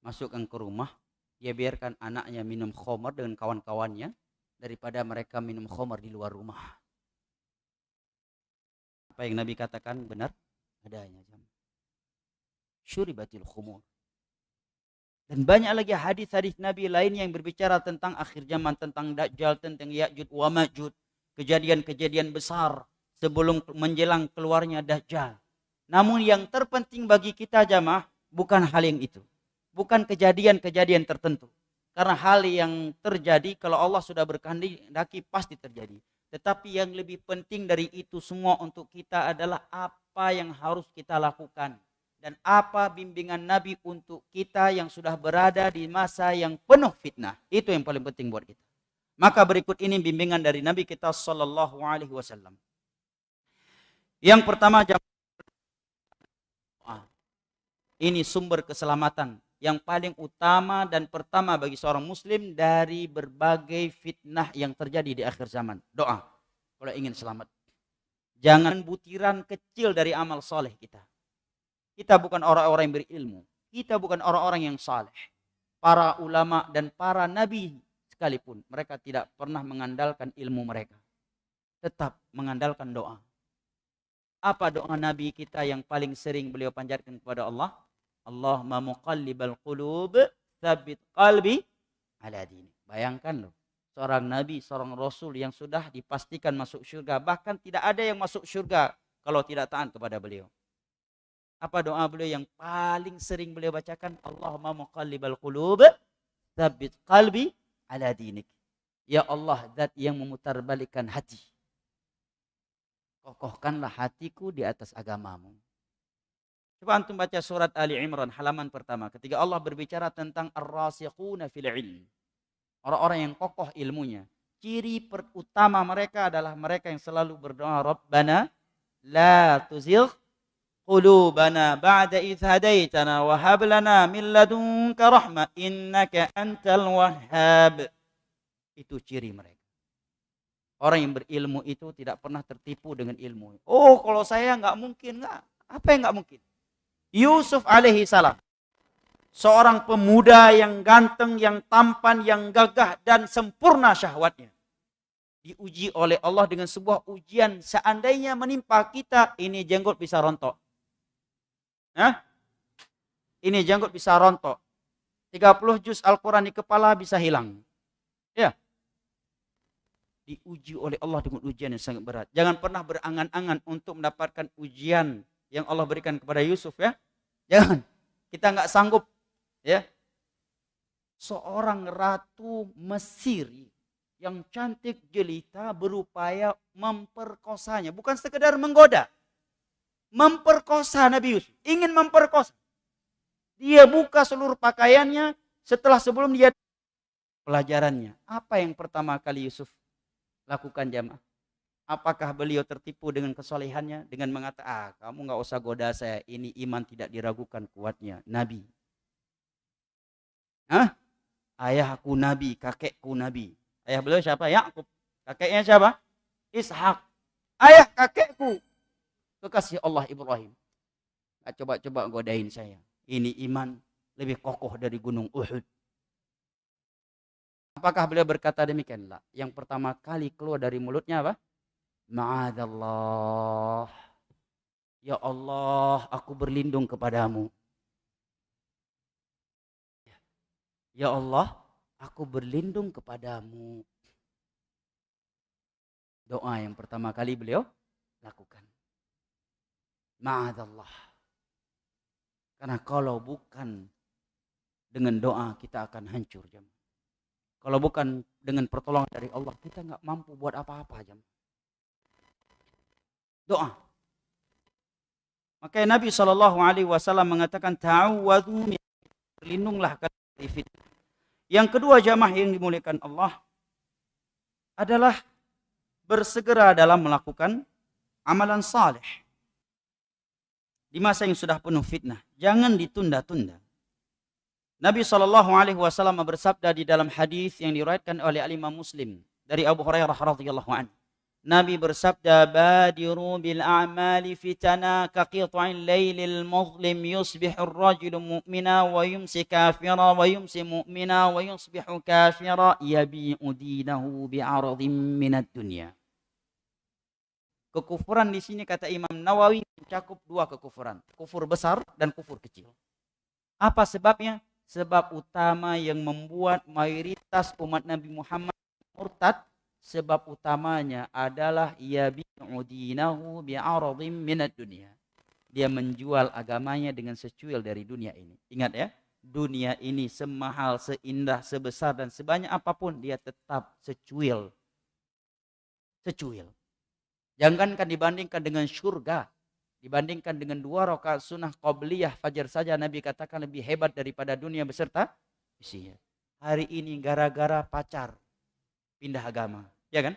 masukkan ke rumah, dia biarkan anaknya minum khamar dengan kawan-kawannya, daripada mereka minum khamar di luar rumah. Apa yang Nabi katakan benar adanya. Syuribatil khumur. Dan banyak lagi hadis-hadis Nabi lain yang berbicara tentang akhir zaman, tentang Dajjal, tentang Ya'juj wa Ma'juj, kejadian-kejadian besar sebelum menjelang keluarnya Dajjal. Namun yang terpenting bagi kita jamaah bukan hal yang itu. Bukan kejadian-kejadian tertentu. Karena hal yang terjadi kalau Allah sudah berkehendaki pasti terjadi. Tetapi yang lebih penting dari itu semua untuk kita adalah apa yang harus kita lakukan. Dan apa bimbingan Nabi untuk kita yang sudah berada di masa yang penuh fitnah. Itu yang paling penting buat kita. Maka berikut ini bimbingan dari Nabi kita sallallahu alaihi wasallam. Yang pertama, ini sumber keselamatan yang paling utama dan pertama bagi seorang muslim dari berbagai fitnah yang terjadi di akhir zaman. Doa kalau ingin selamat. Jangan butiran kecil dari amal soleh kita. Kita bukan orang-orang yang berilmu. Kita bukan orang-orang yang saleh. Para ulama dan para nabi sekalipun, mereka tidak pernah mengandalkan ilmu mereka. Tetap mengandalkan doa. Apa doa nabi kita yang paling sering beliau panjatkan kepada Allah? Allahumma muqallibal qulub, tsabbit qalbi ala dinik. Bayangkan loh, seorang nabi, seorang rasul yang sudah dipastikan masuk surga. Bahkan tidak ada yang masuk surga kalau tidak taat kepada beliau. Apa doa beliau yang paling sering beliau bacakan? Allahumma muqallibal qulub, tsabbit qalbi ala dinik. Ya Allah, zat yang memutarbalikkan hati, kokohkanlah hatiku di atas agamamu. Coba antum baca surat Ali Imran halaman pertama. Ketika Allah berbicara tentang ar-rasikhuna fil ilm. Orang-orang yang kokoh ilmunya. Ciri utama mereka adalah mereka yang selalu berdoa, Rabbana la tuzigh qulubana ba'da idh hadaitana wa hab lana min ladunka rahmah innaka antal wahhab. Itu ciri mereka. Orang yang berilmu itu tidak pernah tertipu dengan ilmu. Oh, kalau saya nggak mungkin, nggak. Apa yang nggak mungkin? Yusuf alaihi salam, seorang pemuda yang ganteng, yang tampan, yang gagah dan sempurna syahwatnya, diuji oleh Allah dengan sebuah ujian. Seandainya menimpa kita, ini jenggot bisa rontok. Ini jenggot bisa rontok. 30 juz Al-Quran di kepala bisa hilang. Ya. Diuji oleh Allah dengan ujian yang sangat berat. Jangan pernah berangan-angan untuk mendapatkan ujian yang Allah berikan kepada Yusuf, ya. Jangan. Kita nggak sanggup, ya. Seorang ratu Mesir yang cantik jelita berupaya memperkosanya, bukan sekedar menggoda. Memperkosa Nabi Yusuf, ingin memperkosa. Dia buka seluruh pakaiannya sebelum dia pelajarannya. Apa yang pertama kali Yusuf lakukan jamaah? Apakah beliau tertipu dengan kesolehannya dengan mengatakan, kamu nggak usah goda saya, ini iman tidak diragukan kuatnya, Nabi. Ayahku Nabi, kakekku Nabi. Ayah beliau siapa? Yakub. Kakeknya siapa? Ishak. Ayah kakekku, kekasih Allah Ibrahim. Nggak coba-coba godain saya. Ini iman lebih kokoh dari gunung Uhud. Apakah beliau berkata demikian? Lah. Yang pertama kali keluar dari mulutnya apa? Ma'adallah. Ya Allah, aku berlindung kepadamu. Ya Allah, aku berlindung kepadamu. Doa yang pertama kali beliau lakukan. Ma'adallah. Karena kalau bukan dengan doa kita akan hancur, jemaah. Kalau bukan dengan pertolongan dari Allah, kita nggak mampu buat apa-apa, jemaah. Doa. Maka Nabi SAW mengatakan, ta'awwadhu, berlindunglah dari fitnah. Yang kedua jamaah yang dimuliakan Allah adalah bersegera dalam melakukan amalan saleh di masa yang sudah penuh fitnah. Jangan ditunda-tunda. Nabi SAW bersabda di dalam hadis yang diriwayatkan oleh Imam Muslim dari Abu Hurairah radhiyallahu anhu. Nabi bersabda, badiru bil a'mali fitana ka qita'il lailil muzlim yusbihu ar-rajulu mu'mina wa yumsi kafira wa yumsi mu'mina wa yusbihu kafira yabi'u dinahu bi'aradhin minad dunya. Kekufuran di sini kata Imam Nawawi mencakup dua kekufuran, kufur besar dan kufur kecil. Apa sebabnya? Sebab utama yang membuat mayoritas umat Nabi Muhammad murtad, sebab utamanya adalah yabi'u dinahu bi'aradhin minad dunya. dia menjual agamanya dengan secuil dari dunia ini. Ingat ya, dunia ini semahal, seindah, sebesar dan sebanyak apapun, dia tetap secuil. Secuil. Jangankan dibandingkan dengan surga, dibandingkan dengan 2 rakaat sunnah qabliyah fajar saja Nabi katakan lebih hebat daripada dunia beserta isinya. Hari ini gara-gara pacar pindah agama, ya kan?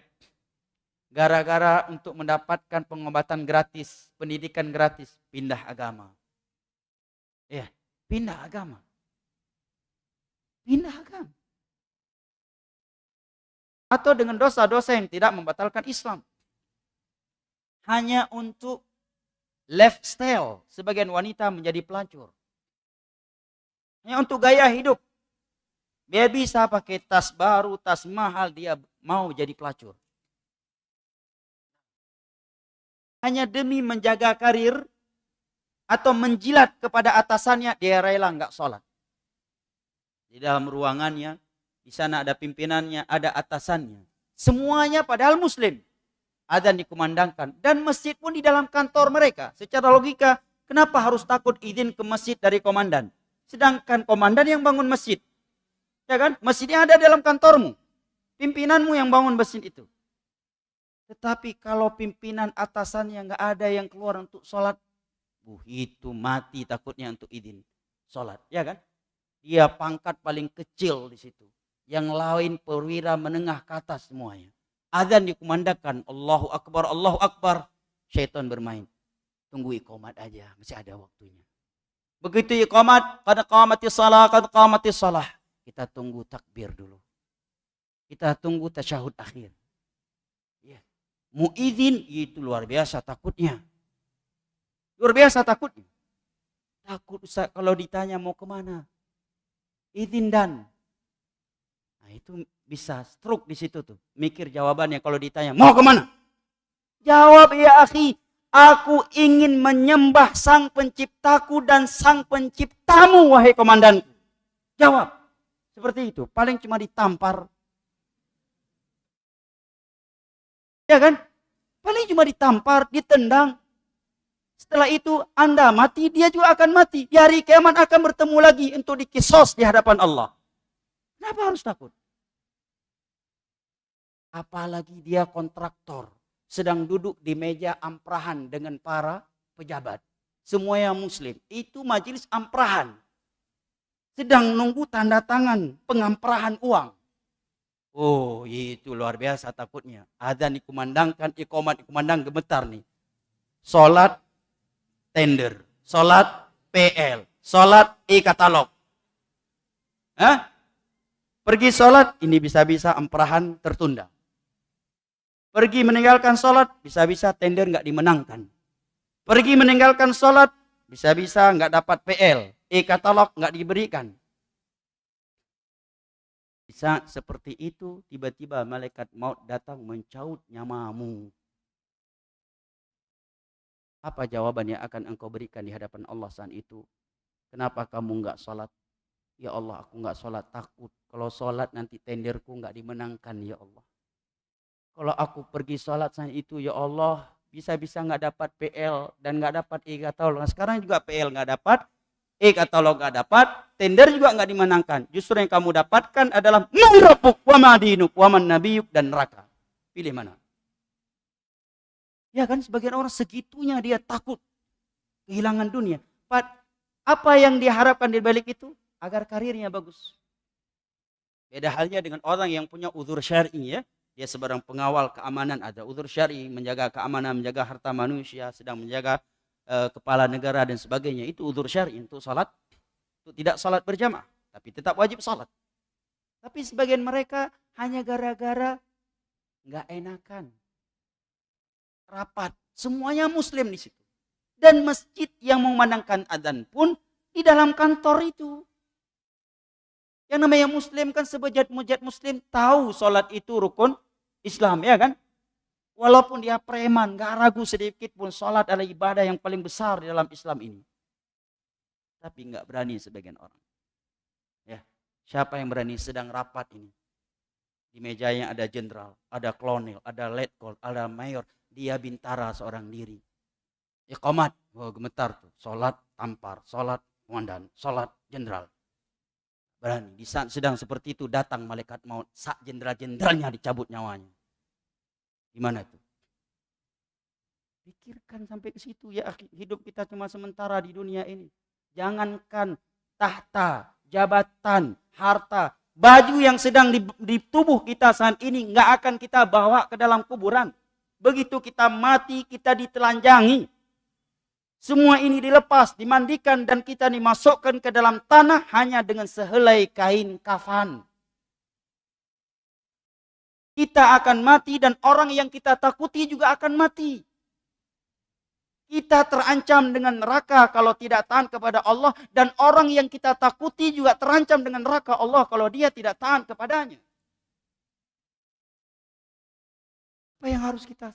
Gara-gara untuk mendapatkan pengobatan gratis, pendidikan gratis, pindah agama. Ya, pindah agama. Pindah agama. Atau dengan dosa-dosa yang tidak membatalkan Islam. Hanya untuk lifestyle, sebagian wanita menjadi pelacur. Hanya untuk gaya hidup. Dia bisa pakai tas baru, tas mahal, dia mau jadi pelacur. Hanya demi menjaga karir atau menjilat kepada atasannya, dia rela nggak sholat. Di dalam ruangannya, di sana ada pimpinannya, ada atasannya. Semuanya padahal muslim. Adzan dikumandangkan. Dan masjid pun di dalam kantor mereka. Secara logika, kenapa harus takut izin ke masjid dari komandan? Sedangkan komandan yang bangun masjid. Ya kan? Masjidnya ada dalam kantormu. Pimpinanmu yang bangun masjid itu. Tetapi kalau pimpinan atasannya nggak ada yang keluar untuk sholat, itu mati takutnya untuk izin sholat, ya kan? Dia pangkat paling kecil di situ. Yang lain perwira menengah ke atas semuanya. Adzan dikumandangkan, Allahu Akbar, Allahu Akbar. Syaitan bermain. Tunggu iqamat aja, masih ada waktunya. Begitu iqamat, qad qamatis shalah, qad qamatis shalah. Kita tunggu takbir dulu. Kita tunggu tasyahud akhir. Ya. Muidzin itu luar biasa takutnya. Luar biasa takutnya. Takut Ustaz kalau ditanya mau kemana. Izin dan. Nah itu bisa stroke di situ tuh. Mikir jawabannya kalau ditanya mau kemana. Jawab ya akhi. Aku ingin menyembah sang penciptaku dan sang penciptamu wahai komandanku. Jawab. Seperti itu. Paling cuma ditampar. Ya kan? Paling cuma ditampar, ditendang. Setelah itu Anda mati, dia juga akan mati. Di hari kiamat akan bertemu lagi untuk dikisos di hadapan Allah. Kenapa harus takut? Apalagi dia kontraktor. Sedang duduk di meja amprahan dengan para pejabat. Semua yang muslim. Itu majelis amprahan. Sedang nunggu tanda tangan pengamprahan uang. Oh, itu luar biasa takutnya. Adzan dikumandangkan, iqamat dikumandang, gemetar nih. Salat tender, salat PL, salat e-katalog. Hah? Pergi salat, ini bisa-bisa amprahan tertunda. Pergi meninggalkan salat, bisa-bisa tender nggak dimenangkan. Pergi meninggalkan salat, bisa-bisa nggak dapat PL, e-katalog nggak diberikan. Bisa seperti itu, tiba-tiba malaikat maut datang mencaut nyamamu. Apa jawaban yang akan engkau berikan di hadapan Allah saat itu? Kenapa kamu enggak sholat? Ya Allah, aku enggak sholat, takut. Kalau sholat nanti tenderku enggak dimenangkan, ya Allah. Kalau aku pergi sholat saat itu, ya Allah, bisa-bisa enggak dapat PL dan enggak dapat e-katalog. Nah, sekarang juga PL enggak dapat, e-katalog enggak dapat, tender juga enggak dimenangkan. Justru yang kamu dapatkan adalah murabuk wa madinuk wa man nabiyuk dan neraka. Pilih mana? Ya kan, sebagian orang segitunya dia takut kehilangan dunia. Apa yang diharapkan di balik itu? Agar karirnya bagus. Beda halnya dengan orang yang punya uzur syar'i ya. Dia sebarang pengawal keamanan, ada uzur syar'i, menjaga keamanan, menjaga harta manusia, sedang menjaga kepala negara dan sebagainya. Itu uzur syar'i untuk salat, untuk tidak salat berjamaah, tapi tetap wajib salat. Tapi sebagian mereka hanya gara-gara nggak enakan. Rapat, semuanya muslim di situ. Dan masjid yang memandangkan adzan pun di dalam kantor itu. Yang namanya muslim kan sebejat-mujat muslim tahu sholat itu rukun Islam, ya kan? Walaupun dia preman, gak ragu sedikit pun sholat adalah ibadah yang paling besar di dalam Islam ini. Tapi gak berani sebagian orang. Ya, siapa yang berani sedang rapat ini? Di mejanya ada jenderal, ada kolonel, ada letkol, ada mayor. Dia bintara seorang diri. Iqamat, gemetar tuh. Sholat tampar, sholat komandan, sholat jenderal. Berani, di saat sedang seperti itu datang malaikat maut, sak jenderal-jenderalnya dicabut nyawanya. Gimana itu? Pikirkan sampai ke situ ya, hidup kita cuma sementara di dunia ini. Jangankan tahta, jabatan, harta, baju yang sedang di tubuh kita saat ini nggak akan kita bawa ke dalam kuburan. Begitu kita mati, kita ditelanjangi. Semua ini dilepas, dimandikan, dan kita dimasukkan ke dalam tanah hanya dengan sehelai kain kafan. Kita akan mati dan orang yang kita takuti juga akan mati. Kita terancam dengan neraka kalau tidak taat kepada Allah. Dan orang yang kita takuti juga terancam dengan neraka Allah kalau dia tidak taat kepadanya. Apa yang harus kita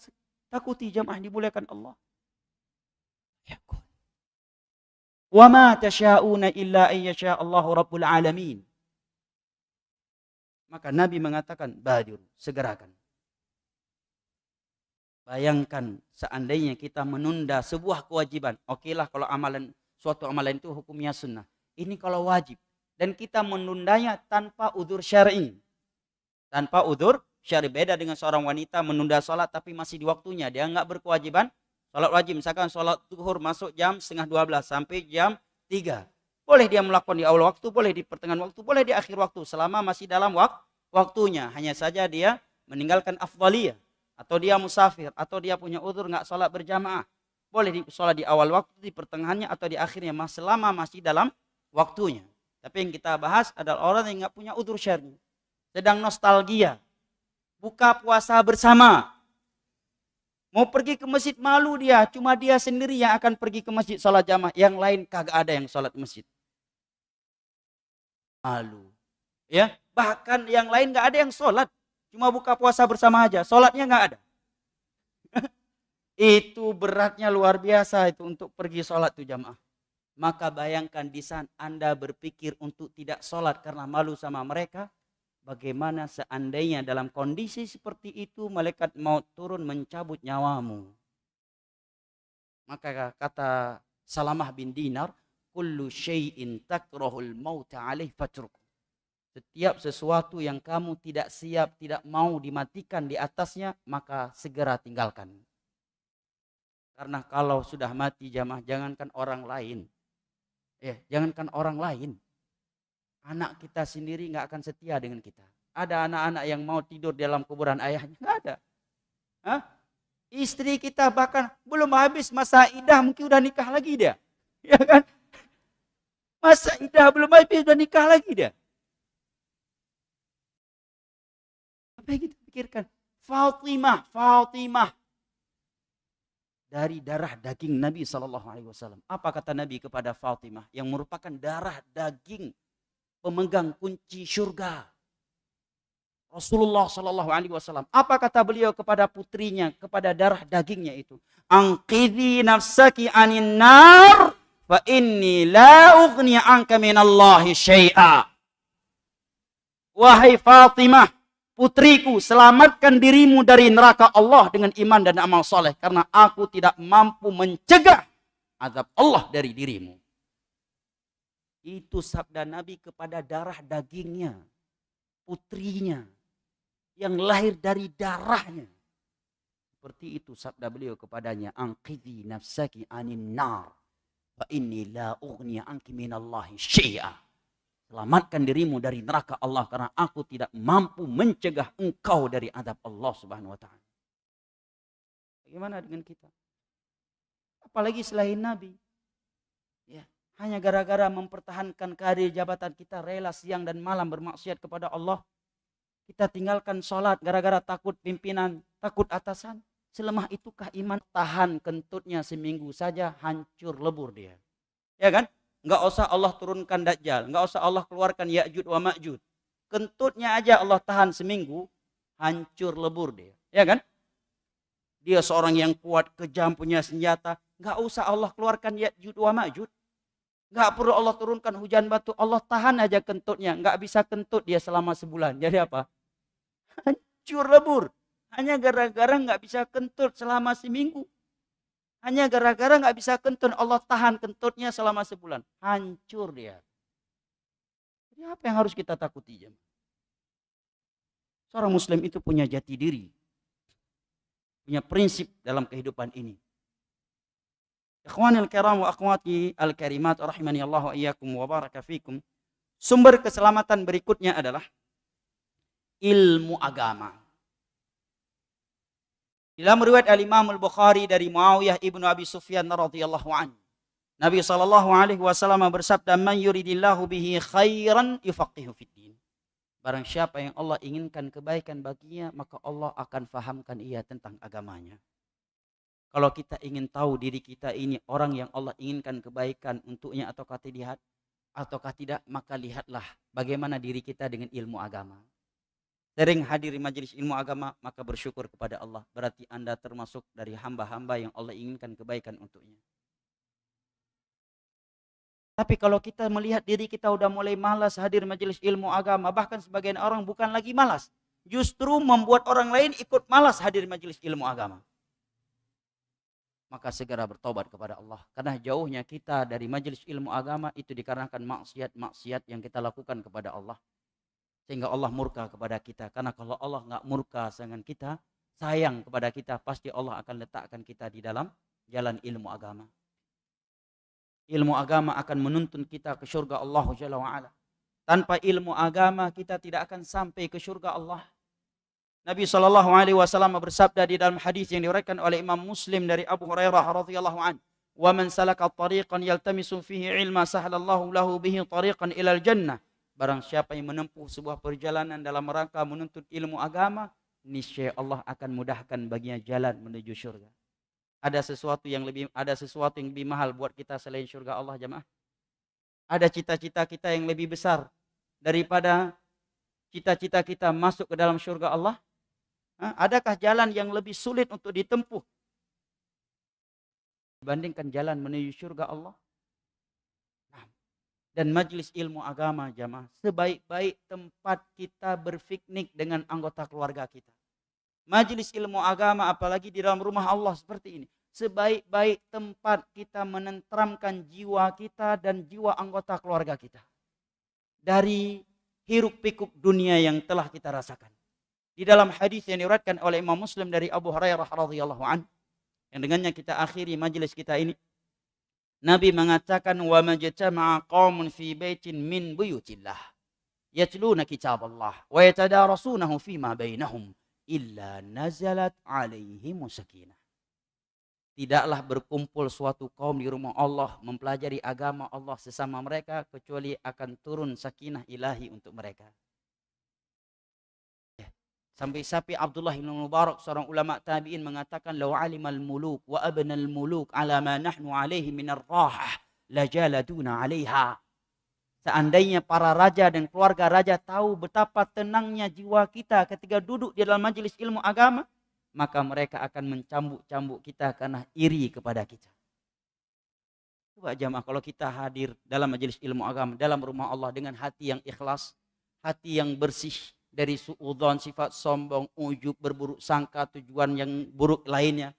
takuti jamaah dimuliakan Allah? Wa ma tasyauna illa ayyasha Allahu rabbul alamin. Maka Nabi mengatakan, badir, segerakan. Bayangkan seandainya kita menunda sebuah kewajiban. Okelah kalau suatu amalan itu hukumnya sunnah. Ini kalau wajib. Dan kita menundanya tanpa udzur syar'i. Tanpa udzur syar'i. Beda dengan seorang wanita menunda sholat tapi masih di waktunya. Dia enggak berkewajiban sholat wajib. Misalkan sholat zuhur masuk jam 11:30 sampai jam 3. Boleh dia melakukan di awal waktu, boleh di pertengahan waktu, boleh di akhir waktu. Selama masih dalam waktunya. Hanya saja dia meninggalkan afdaliyah. Atau dia musafir. Atau dia punya udzur nggak sholat berjamaah. Boleh sholat di awal waktu, di pertengahannya, atau di akhirnya. Selama masih dalam waktunya. Tapi yang kita bahas adalah orang yang nggak punya udzur syar'i. Sedang nostalgia. Buka puasa bersama. Mau pergi ke masjid malu dia. Cuma dia sendiri yang akan pergi ke masjid sholat jamaah. Yang lain kagak ada yang sholat masjid. Malu. Ya, bahkan yang lain gak ada yang sholat. Cuma buka puasa bersama aja. Sholatnya gak ada. Itu beratnya luar biasa itu untuk pergi sholat tuh jamaah. Maka bayangkan di saat Anda berpikir untuk tidak sholat karena malu sama mereka. Bagaimana seandainya dalam kondisi seperti itu malaikat maut turun mencabut nyawamu. Maka kata Salamah bin Dinar, kullu syai'in takrahul mauta alaih fatruk. Setiap sesuatu yang kamu tidak siap, tidak mau dimatikan di atasnya, maka segera tinggalkan. Karena kalau sudah mati jamaah, jangankan orang lain. Jangankan orang lain. Anak kita sendiri nggak akan setia dengan kita. Ada anak-anak yang mau tidur di dalam kuburan ayahnya. Nggak ada. Istri kita bahkan belum habis masa idah mungkin udah nikah lagi dia. Ya kan? Masa idah belum habis udah nikah lagi dia. Apa yang kita pikirkan? Fatimah. Dari darah daging Nabi SAW. Apa kata Nabi kepada Fatimah? Yang merupakan darah daging pemegang kunci surga. Rasulullah SAW. Apa kata beliau kepada putrinya, kepada darah dagingnya itu? Anqidhi nafsaki anin nar, fa inni la ughni anka minallahi syai'a. Wahai Fatimah, putriku, selamatkan dirimu dari neraka Allah dengan iman dan amal soleh. Karena aku tidak mampu mencegah azab Allah dari dirimu. Itu sabda Nabi kepada darah dagingnya, putrinya, yang lahir dari darahnya. Seperti itu sabda beliau kepadanya, anqidhi nafsaki anin nar, fa inni la ughni anki minallahi syai'a. Selamatkan dirimu dari neraka Allah karena aku tidak mampu mencegah engkau dari azab Allah Subhanahu wa taala. Bagaimana dengan kita? Apalagi selain Nabi. Hanya gara-gara mempertahankan karir jabatan kita rela siang dan malam bermaksiat kepada Allah. Kita tinggalkan sholat gara-gara takut pimpinan, takut atasan. Selemah itukah iman? Tahan kentutnya seminggu saja hancur lebur dia. Ya kan? Enggak usah Allah turunkan Dajjal. Enggak usah Allah keluarkan Ya'jud wa Ma'jud. Kentutnya aja Allah tahan seminggu, hancur lebur dia. Ya kan? Dia seorang yang kuat, kejam, punya senjata. Enggak usah Allah keluarkan Ya'jud wa Ma'jud. Enggak perlu Allah turunkan hujan batu. Allah tahan aja kentutnya. Enggak bisa kentut dia selama sebulan. Jadi apa? Hancur lebur. Hanya gara-gara enggak bisa kentut selama seminggu. Hanya gara-gara nggak bisa kentut, Allah tahan kentutnya selama sebulan. Hancur dia. Jadi apa yang harus kita takuti? Seorang muslim itu punya jati diri. Punya prinsip dalam kehidupan ini. Ikhwanil kiram wa akhwati al-karimat rahimani Allah wa iyyakum wa baraka fikum. Sumber keselamatan berikutnya adalah ilmu agama. Dalam riwayat Al-Imam Al-Bukhari dari Muawiyah ibnu Abi Sufyan radhiyallahu anhu, Nabi SAW bersabda, "Man yuridillahu bihi khairan yufaqihu fid din." Barang siapa yang Allah inginkan kebaikan baginya, maka Allah akan fahamkan ia tentang agamanya. Kalau kita ingin tahu diri kita ini orang yang Allah inginkan kebaikan untuknya ataukah tidak, maka lihatlah bagaimana diri kita dengan ilmu agama. Sering hadiri majelis ilmu agama, maka bersyukur kepada Allah. Berarti Anda termasuk dari hamba-hamba yang Allah inginkan kebaikan untuknya. Tapi kalau kita melihat diri kita udah mulai malas hadir majelis ilmu agama, bahkan sebagian orang bukan lagi malas, justru membuat orang lain ikut malas hadir majelis ilmu agama, maka segera bertobat kepada Allah. Karena jauhnya kita dari majelis ilmu agama itu dikarenakan maksiat-maksiat yang kita lakukan kepada Allah. Sehingga Allah murka kepada kita. Karena kalau Allah nggak murka dengan kita, sayang kepada kita, pasti Allah akan letakkan kita di dalam jalan ilmu agama. Ilmu agama akan menuntun kita ke surga Allah Jalla wa'ala. Tanpa ilmu agama kita tidak akan sampai ke surga Allah. Nabi SAW bersabda di dalam hadis yang diriwayatkan oleh Imam Muslim dari Abu Hurairah radhiyallahu anhu, "Wa man salaka tariqan yaltamisu fihi ilma sahhalallahu lahu bihi tariqan ilal jannah." Barang siapa yang menempuh sebuah perjalanan dalam rangka menuntut ilmu agama, niscaya Allah akan mudahkan baginya jalan menuju surga. Ada sesuatu yang lebih mahal buat kita selain surga Allah, jemaah? Ada cita-cita kita yang lebih besar daripada cita-cita kita masuk ke dalam surga Allah? Adakah jalan yang lebih sulit untuk ditempuh dibandingkan jalan menuju surga Allah? Dan majelis ilmu agama, jamaah, sebaik-baik tempat kita berfiknik dengan anggota keluarga kita. Majelis ilmu agama, apalagi di dalam rumah Allah seperti ini, sebaik-baik tempat kita menenteramkan jiwa kita dan jiwa anggota keluarga kita dari hiruk pikuk dunia yang telah kita rasakan. Di dalam hadis yang diriwayatkan oleh Imam Muslim dari Abu Hurairah radhiyallahu anhu, yang dengannya kita akhiri majelis kita ini, Nabi mengatakan, "Wa majtama'a qaumun fi baitin min buyutillah yatluna kitaballah wa yatadarasunahu fima bainahum illa nazalat alaihimus sakinah." Tidaklah berkumpul suatu kaum di rumah Allah mempelajari agama Allah sesama mereka kecuali akan turun sakinah ilahi untuk mereka. Sampai Abdullah bin Mubarak, seorang ulama tabi'in, mengatakan, "Law 'alimal muluk wa abnal muluk 'ala ma nahnu 'alaihi minar rahah lajaladuna 'alaiha." Seandainya para raja dan keluarga raja tahu betapa tenangnya jiwa kita ketika duduk di dalam majelis ilmu agama, maka mereka akan mencambuk-cambuk kita karena iri kepada kita. Coba jamaah, kalau kita hadir dalam majelis ilmu agama, dalam rumah Allah dengan hati yang ikhlas, hati yang bersih dari suudzon, sifat sombong, ujub, berburuk sangka, tujuan yang buruk lainnya.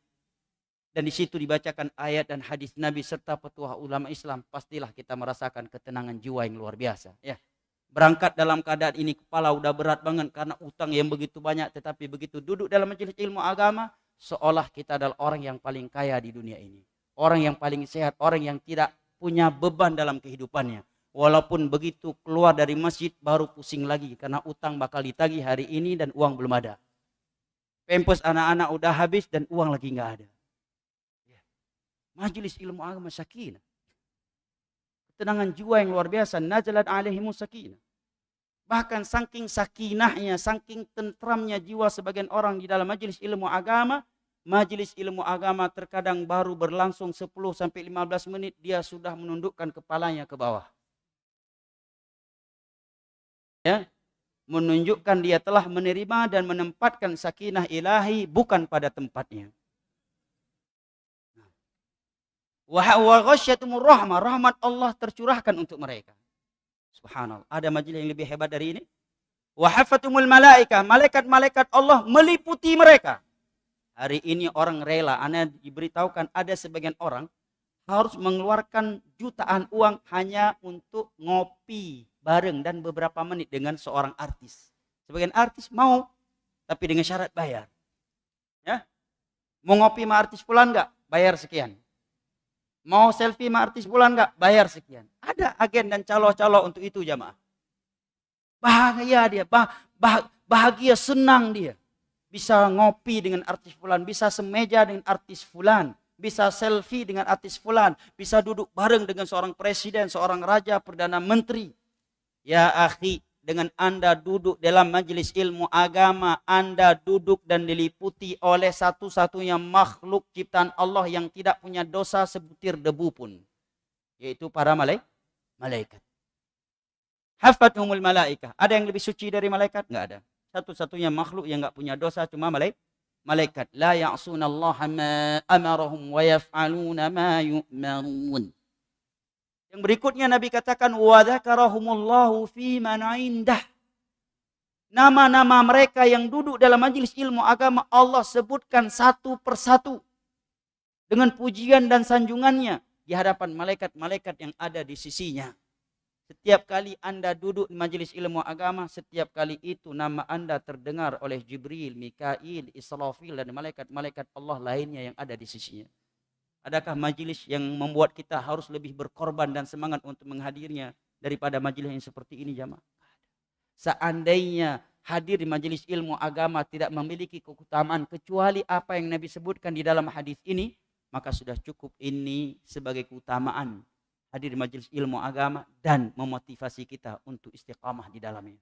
Dan di situ dibacakan ayat dan hadis Nabi serta petuah ulama Islam, pastilah kita merasakan ketenangan jiwa yang luar biasa. Ya. Berangkat dalam keadaan ini kepala udah berat banget karena utang yang begitu banyak, tetapi begitu duduk dalam majelis ilmu agama, seolah kita adalah orang yang paling kaya di dunia ini. Orang yang paling sehat, orang yang tidak punya beban dalam kehidupannya. Walaupun begitu keluar dari masjid baru pusing lagi karena utang bakal ditagih hari ini dan uang belum ada. Pempes anak-anak udah habis dan uang lagi nggak ada. Majelis ilmu agama sakinah. Ketenangan jiwa yang luar biasa. Nazalat alaihimus sakinah. Bahkan saking sakinahnya, saking tentramnya jiwa sebagian orang di dalam majelis ilmu agama terkadang baru berlangsung 10-15 menit dia sudah menundukkan kepalanya ke bawah. Ya, menunjukkan dia telah menerima dan menempatkan sakinah ilahi bukan pada tempatnya. Wa ghasyatumur rahmah, rahmat Allah tercurahkan untuk mereka. Subhanallah, ada majelis yang lebih hebat dari ini? Wa hafatumul malaikah, malaikat-malaikat Allah meliputi mereka. Hari ini orang rela, Anda diberitahukan ada sebagian orang harus mengeluarkan jutaan uang hanya untuk ngopi bareng dan beberapa menit dengan seorang artis. Sebagian artis mau, tapi dengan syarat bayar. Ya, mau ngopi sama artis fulan nggak? Bayar sekian. Mau selfie sama artis fulan nggak? Bayar sekian. Ada agen dan calo-calo untuk itu jamaah. Bahagia dia, bahagia, senang dia. Bisa ngopi dengan artis fulan, bisa semeja dengan artis fulan, bisa selfie dengan artis fulan, bisa duduk bareng dengan seorang presiden, seorang raja, perdana menteri. Ya akhi, dengan Anda duduk dalam majelis ilmu agama, Anda duduk dan diliputi oleh satu-satunya makhluk ciptaan Allah yang tidak punya dosa sebutir debu pun, yaitu para malaikat. Hafathumul malaikah. Ada yang lebih suci dari malaikat? Enggak ada. Satu-satunya makhluk yang enggak punya dosa cuma malaikat. La ya'sunallaha ma amarahum wa yaf'aluna ma yu'marun. Yang berikutnya Nabi katakan wa dzakarahumullahu fi man 'indah. Nama-nama mereka yang duduk dalam majelis ilmu agama Allah sebutkan satu persatu dengan pujian dan sanjungannya di hadapan malaikat-malaikat yang ada di sisinya. Setiap kali Anda duduk di majelis ilmu agama, setiap kali itu nama Anda terdengar oleh Jibril, Mikail, Israfil, dan malaikat-malaikat Allah lainnya yang ada di sisinya. Adakah majelis yang membuat kita harus lebih berkorban dan semangat untuk menghadirinya daripada majelis yang seperti ini jamaah? Seandainya hadir di majelis ilmu agama tidak memiliki keutamaan kecuali apa yang Nabi sebutkan di dalam hadis ini, maka sudah cukup ini sebagai keutamaan hadir di majelis ilmu agama dan memotivasi kita untuk istiqamah di dalamnya.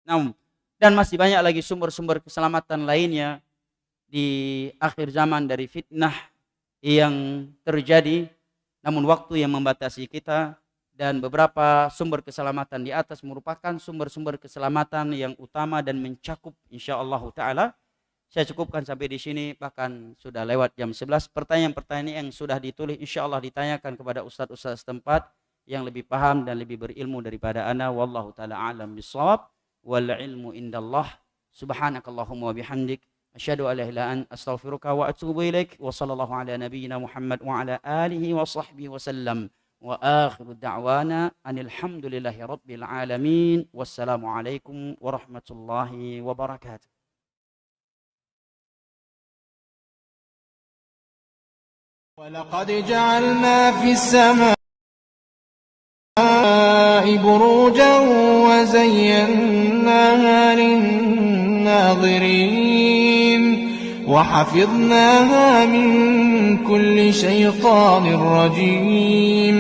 Namun, dan masih banyak lagi sumber-sumber keselamatan lainnya di akhir zaman dari fitnah yang terjadi, namun waktu yang membatasi kita, dan beberapa sumber keselamatan di atas merupakan sumber-sumber keselamatan yang utama dan mencakup insyaallah taala. Saya cukupkan sampai di sini, bahkan sudah lewat jam 11. Pertanyaan-pertanyaan yang sudah ditulis insyaallah ditanyakan kepada ustaz-ustaz setempat yang lebih paham dan lebih berilmu daripada ana. Wallahu taala alam bisawab. Wal ilmu indallah. Subhanakallahumma wa bihamdik asyhadu an la ilaha illa anta astaghfiruka wa atubu ilaik. Wa sallallahu ala nabiyyina Muhammad wa ala alihi wa sahbihi wasallam. Wa akhiru da'wana anil hamdulillahi rabbil alamin. Wassalamu alaikum warahmatullahi wabarakatuh. ولقد جعلنا في السماء بروجا وزيناها للناظرين وحفظناها من كل شيطان رجيم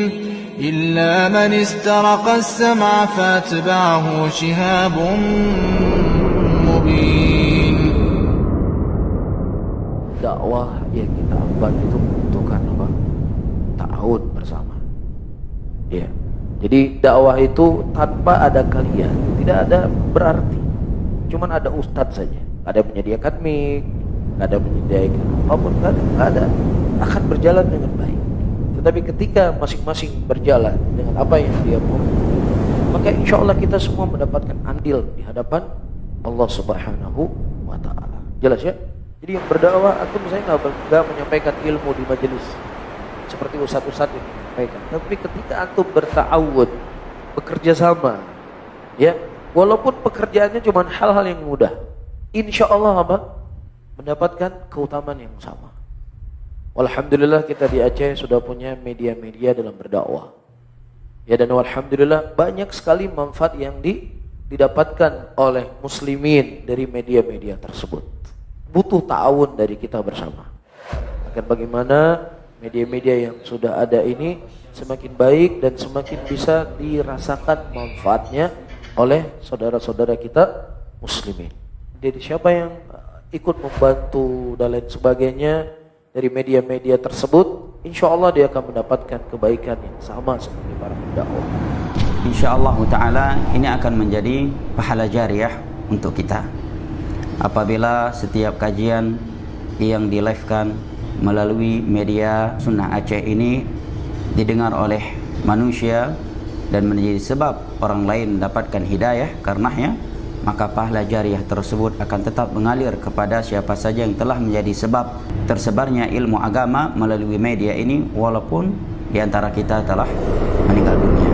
إلا من استرق السمع فاتبعه شهاب مبين. Dakwah yang kita buat itu membutuhkan apa? Ta'awun bersama. Ya. Jadi dakwah itu tanpa ada kalian tidak ada berarti. Cuman ada ustadz saja. Ada yang menyediakan mic, ada yang menyediakan apapun, nggak ada. Akan berjalan dengan baik. Tetapi ketika masing-masing berjalan dengan apa yang dia mau, maka insya Allah kita semua mendapatkan andil di hadapan Allah Subhanahu wa Ta'ala. Jelas ya? Jadi yang berdakwah, aku misalnya nggak menyampaikan ilmu di majelis seperti ustadz-ustadz yang menyampaikan. Tapi ketika antum berta'awud, bekerja sama, ya, walaupun pekerjaannya cuma hal-hal yang mudah, insya Allah apa? Mendapatkan keutamaan yang sama. Alhamdulillah kita di Aceh sudah punya media-media dalam berdakwah. Ya, dan alhamdulillah banyak sekali manfaat yang didapatkan oleh muslimin dari media-media tersebut. Butuh ta'awun dari kita bersama. Akan bagaimana media-media yang sudah ada ini semakin baik dan semakin bisa dirasakan manfaatnya oleh saudara-saudara kita muslimin. Jadi siapa yang ikut membantu dan lain sebagainya dari media-media tersebut, insya Allah dia akan mendapatkan kebaikan yang sama seperti para pendakwah. Insyaallah taala ini akan menjadi pahala jariah untuk kita. Apabila setiap kajian yang di-live-kan melalui media Sunnah Aceh ini didengar oleh manusia dan menjadi sebab orang lain mendapatkan hidayah karenanya, maka pahala jariah tersebut akan tetap mengalir kepada siapa saja yang telah menjadi sebab tersebarnya ilmu agama melalui media ini, walaupun di antara kita telah meninggal dunia.